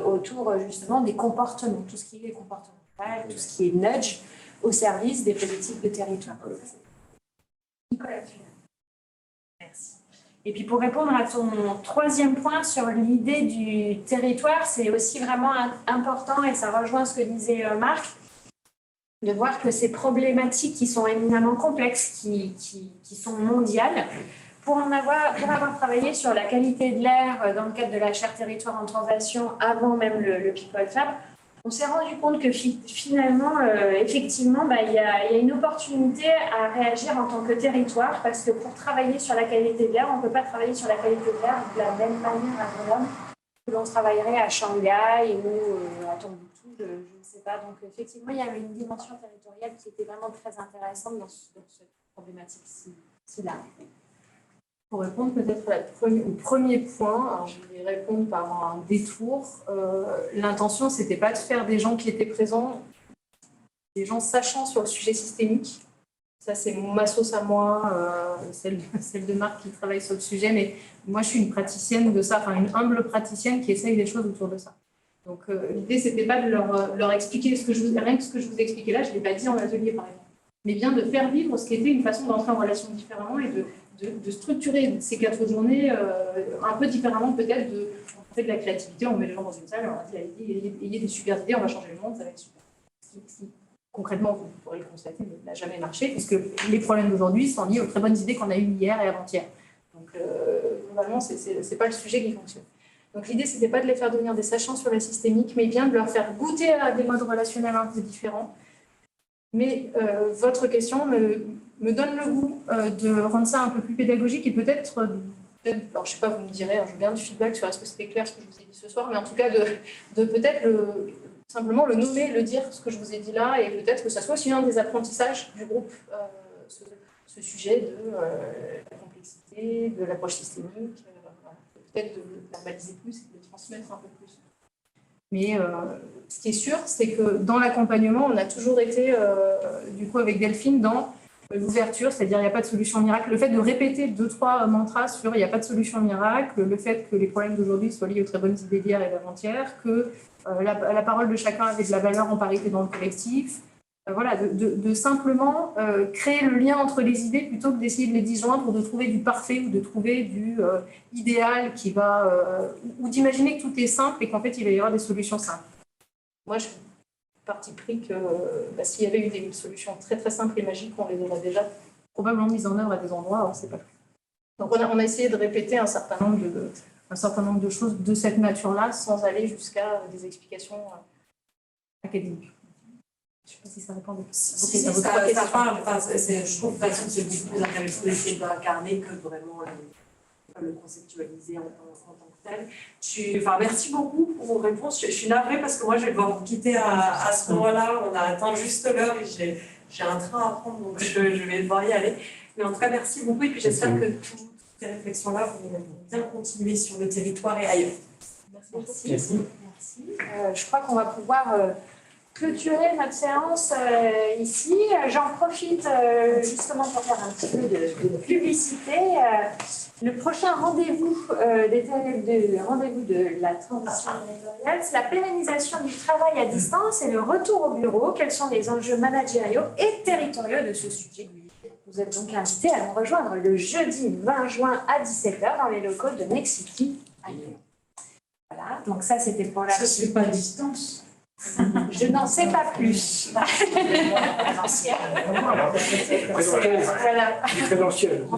autour justement des comportements, tout ce qui est comportemental, tout ce qui est nudge au service des politiques de territoire. Nicolas Puelan. Merci. Et puis pour répondre à ton troisième point sur l'idée du territoire, c'est aussi vraiment important, et ça rejoint ce que disait Marc, de voir que ces problématiques qui sont éminemment complexes, qui sont mondiales, pour avoir travaillé sur la qualité de l'air dans le cadre de la charte territoire en transition avant même le People Fab, on s'est rendu compte que finalement, effectivement, il y a une opportunité à réagir en tant que territoire, parce que pour travailler sur la qualité de l'air, on ne peut pas travailler sur la qualité de l'air de la même manière à Grenoble que l'on travaillerait à Shanghai ou à Tombouctou, je ne sais pas. Donc effectivement, il y avait une dimension territoriale qui était vraiment très intéressante dans cette problématique-ci là. Pour répondre peut-être au premier point, alors je vais répondre par un détour. L'intention, ce n'était pas de faire des gens qui étaient présents, des gens sachant sur le sujet systémique. Ça, c'est ma sauce à moi, celle de Marc qui travaille sur le sujet. Mais moi, je suis une praticienne de ça, enfin une humble praticienne qui essaye des choses autour de ça. Donc, l'idée, ce n'était pas de leur expliquer rien que ce que je vous ai expliqué là, je ne l'ai pas dit en atelier, par exemple. Mais bien de faire vivre ce qui était une façon d'entrer en relation différemment et de structurer ces 4 journées un peu différemment, peut-être on fait de la créativité, on met les gens dans une salle, on leur dit ayez des super idées, on va changer le monde, ça va être super. Ce qui, concrètement, vous pourrez le constater, n'a jamais marché, puisque les problèmes d'aujourd'hui sont liés aux très bonnes idées qu'on a eues hier et avant-hier. Donc, globalement, ce n'est pas le sujet qui fonctionne. Donc, l'idée, ce n'était pas de les faire devenir des sachants sur la systémique, mais bien de leur faire goûter à des modes relationnels un peu différents. Mais votre question me donne le goût de rendre ça un peu plus pédagogique et peut-être, alors je ne sais pas, vous me direz, je veux bien du feedback sur est-ce que c'était clair ce que je vous ai dit ce soir, mais en tout cas de peut-être simplement le nommer, le dire, ce que je vous ai dit là, et peut-être que ça soit aussi un des apprentissages du groupe, ce sujet de la complexité, de l'approche systémique, peut-être de verbaliser plus et de le transmettre un peu plus. Mais ce qui est sûr, c'est que dans l'accompagnement, on a toujours été, du coup, avec Delphine, dans l'ouverture, c'est-à-dire il n'y a pas de solution miracle. Le fait de répéter 2-3 mantras sur il n'y a pas de solution miracle, le fait que les problèmes d'aujourd'hui soient liés aux très bonnes idées d'hier et d'avant-hier, que la parole de chacun avait de la valeur en parité dans le collectif, voilà, de simplement créer le lien entre les idées plutôt que d'essayer de les disjoindre ou de trouver du parfait ou de trouver du idéal qui va, ou d'imaginer que tout est simple et qu'en fait il va y avoir des solutions simples. Moi, je suis parti pris que s'il y avait eu des solutions très très simples et magiques, on les aurait déjà probablement mises en œuvre à des endroits où on ne sait pas. Donc on a essayé de répéter un certain nombre de choses de cette nature-là sans aller jusqu'à des explications académiques. Je ne sais pas si ça répond à vos questions. Je trouve que c'est beaucoup plus intéressant d'essayer d'incarner que vraiment le conceptualiser en tant que tel. Merci beaucoup pour vos réponses. Je suis navrée parce que moi, je vais devoir vous quitter à ce moment-là. On a atteint juste l'heure et j'ai un train à prendre, donc je vais devoir y aller. Mais en tout cas, merci beaucoup et puis j'espère que toutes ces réflexions-là vont bien continuer sur le territoire et ailleurs. Merci. Je crois qu'on va pouvoir clôturer notre séance ici. J'en profite justement pour faire un petit peu de publicité. Le prochain rendez-vous de la transition territoriale, c'est la pérennisation du travail à distance et le retour au bureau. Quels sont les enjeux managériaux et territoriaux de ce sujet? Vous êtes donc invités à nous rejoindre le jeudi 20 juin à 17h dans les locaux de Nexity à Lyon. Voilà, donc ça c'était pour la... Ça se fait pas à distance. Je n'en sais pas plus. Voilà. Les crédentiels. Les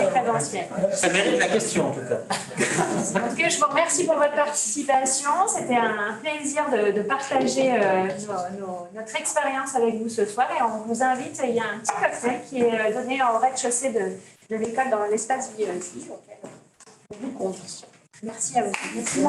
crédentiels. Ça mérite la question, en tout cas. En tout cas, je vous remercie pour votre participation. C'était un plaisir de partager notre expérience avec vous ce soir. Et on vous invite, il y a un petit cocktail qui est donné au rez-de-chaussée de l'école dans l'espace VIP auquel on vous convie. Merci à vous. Merci.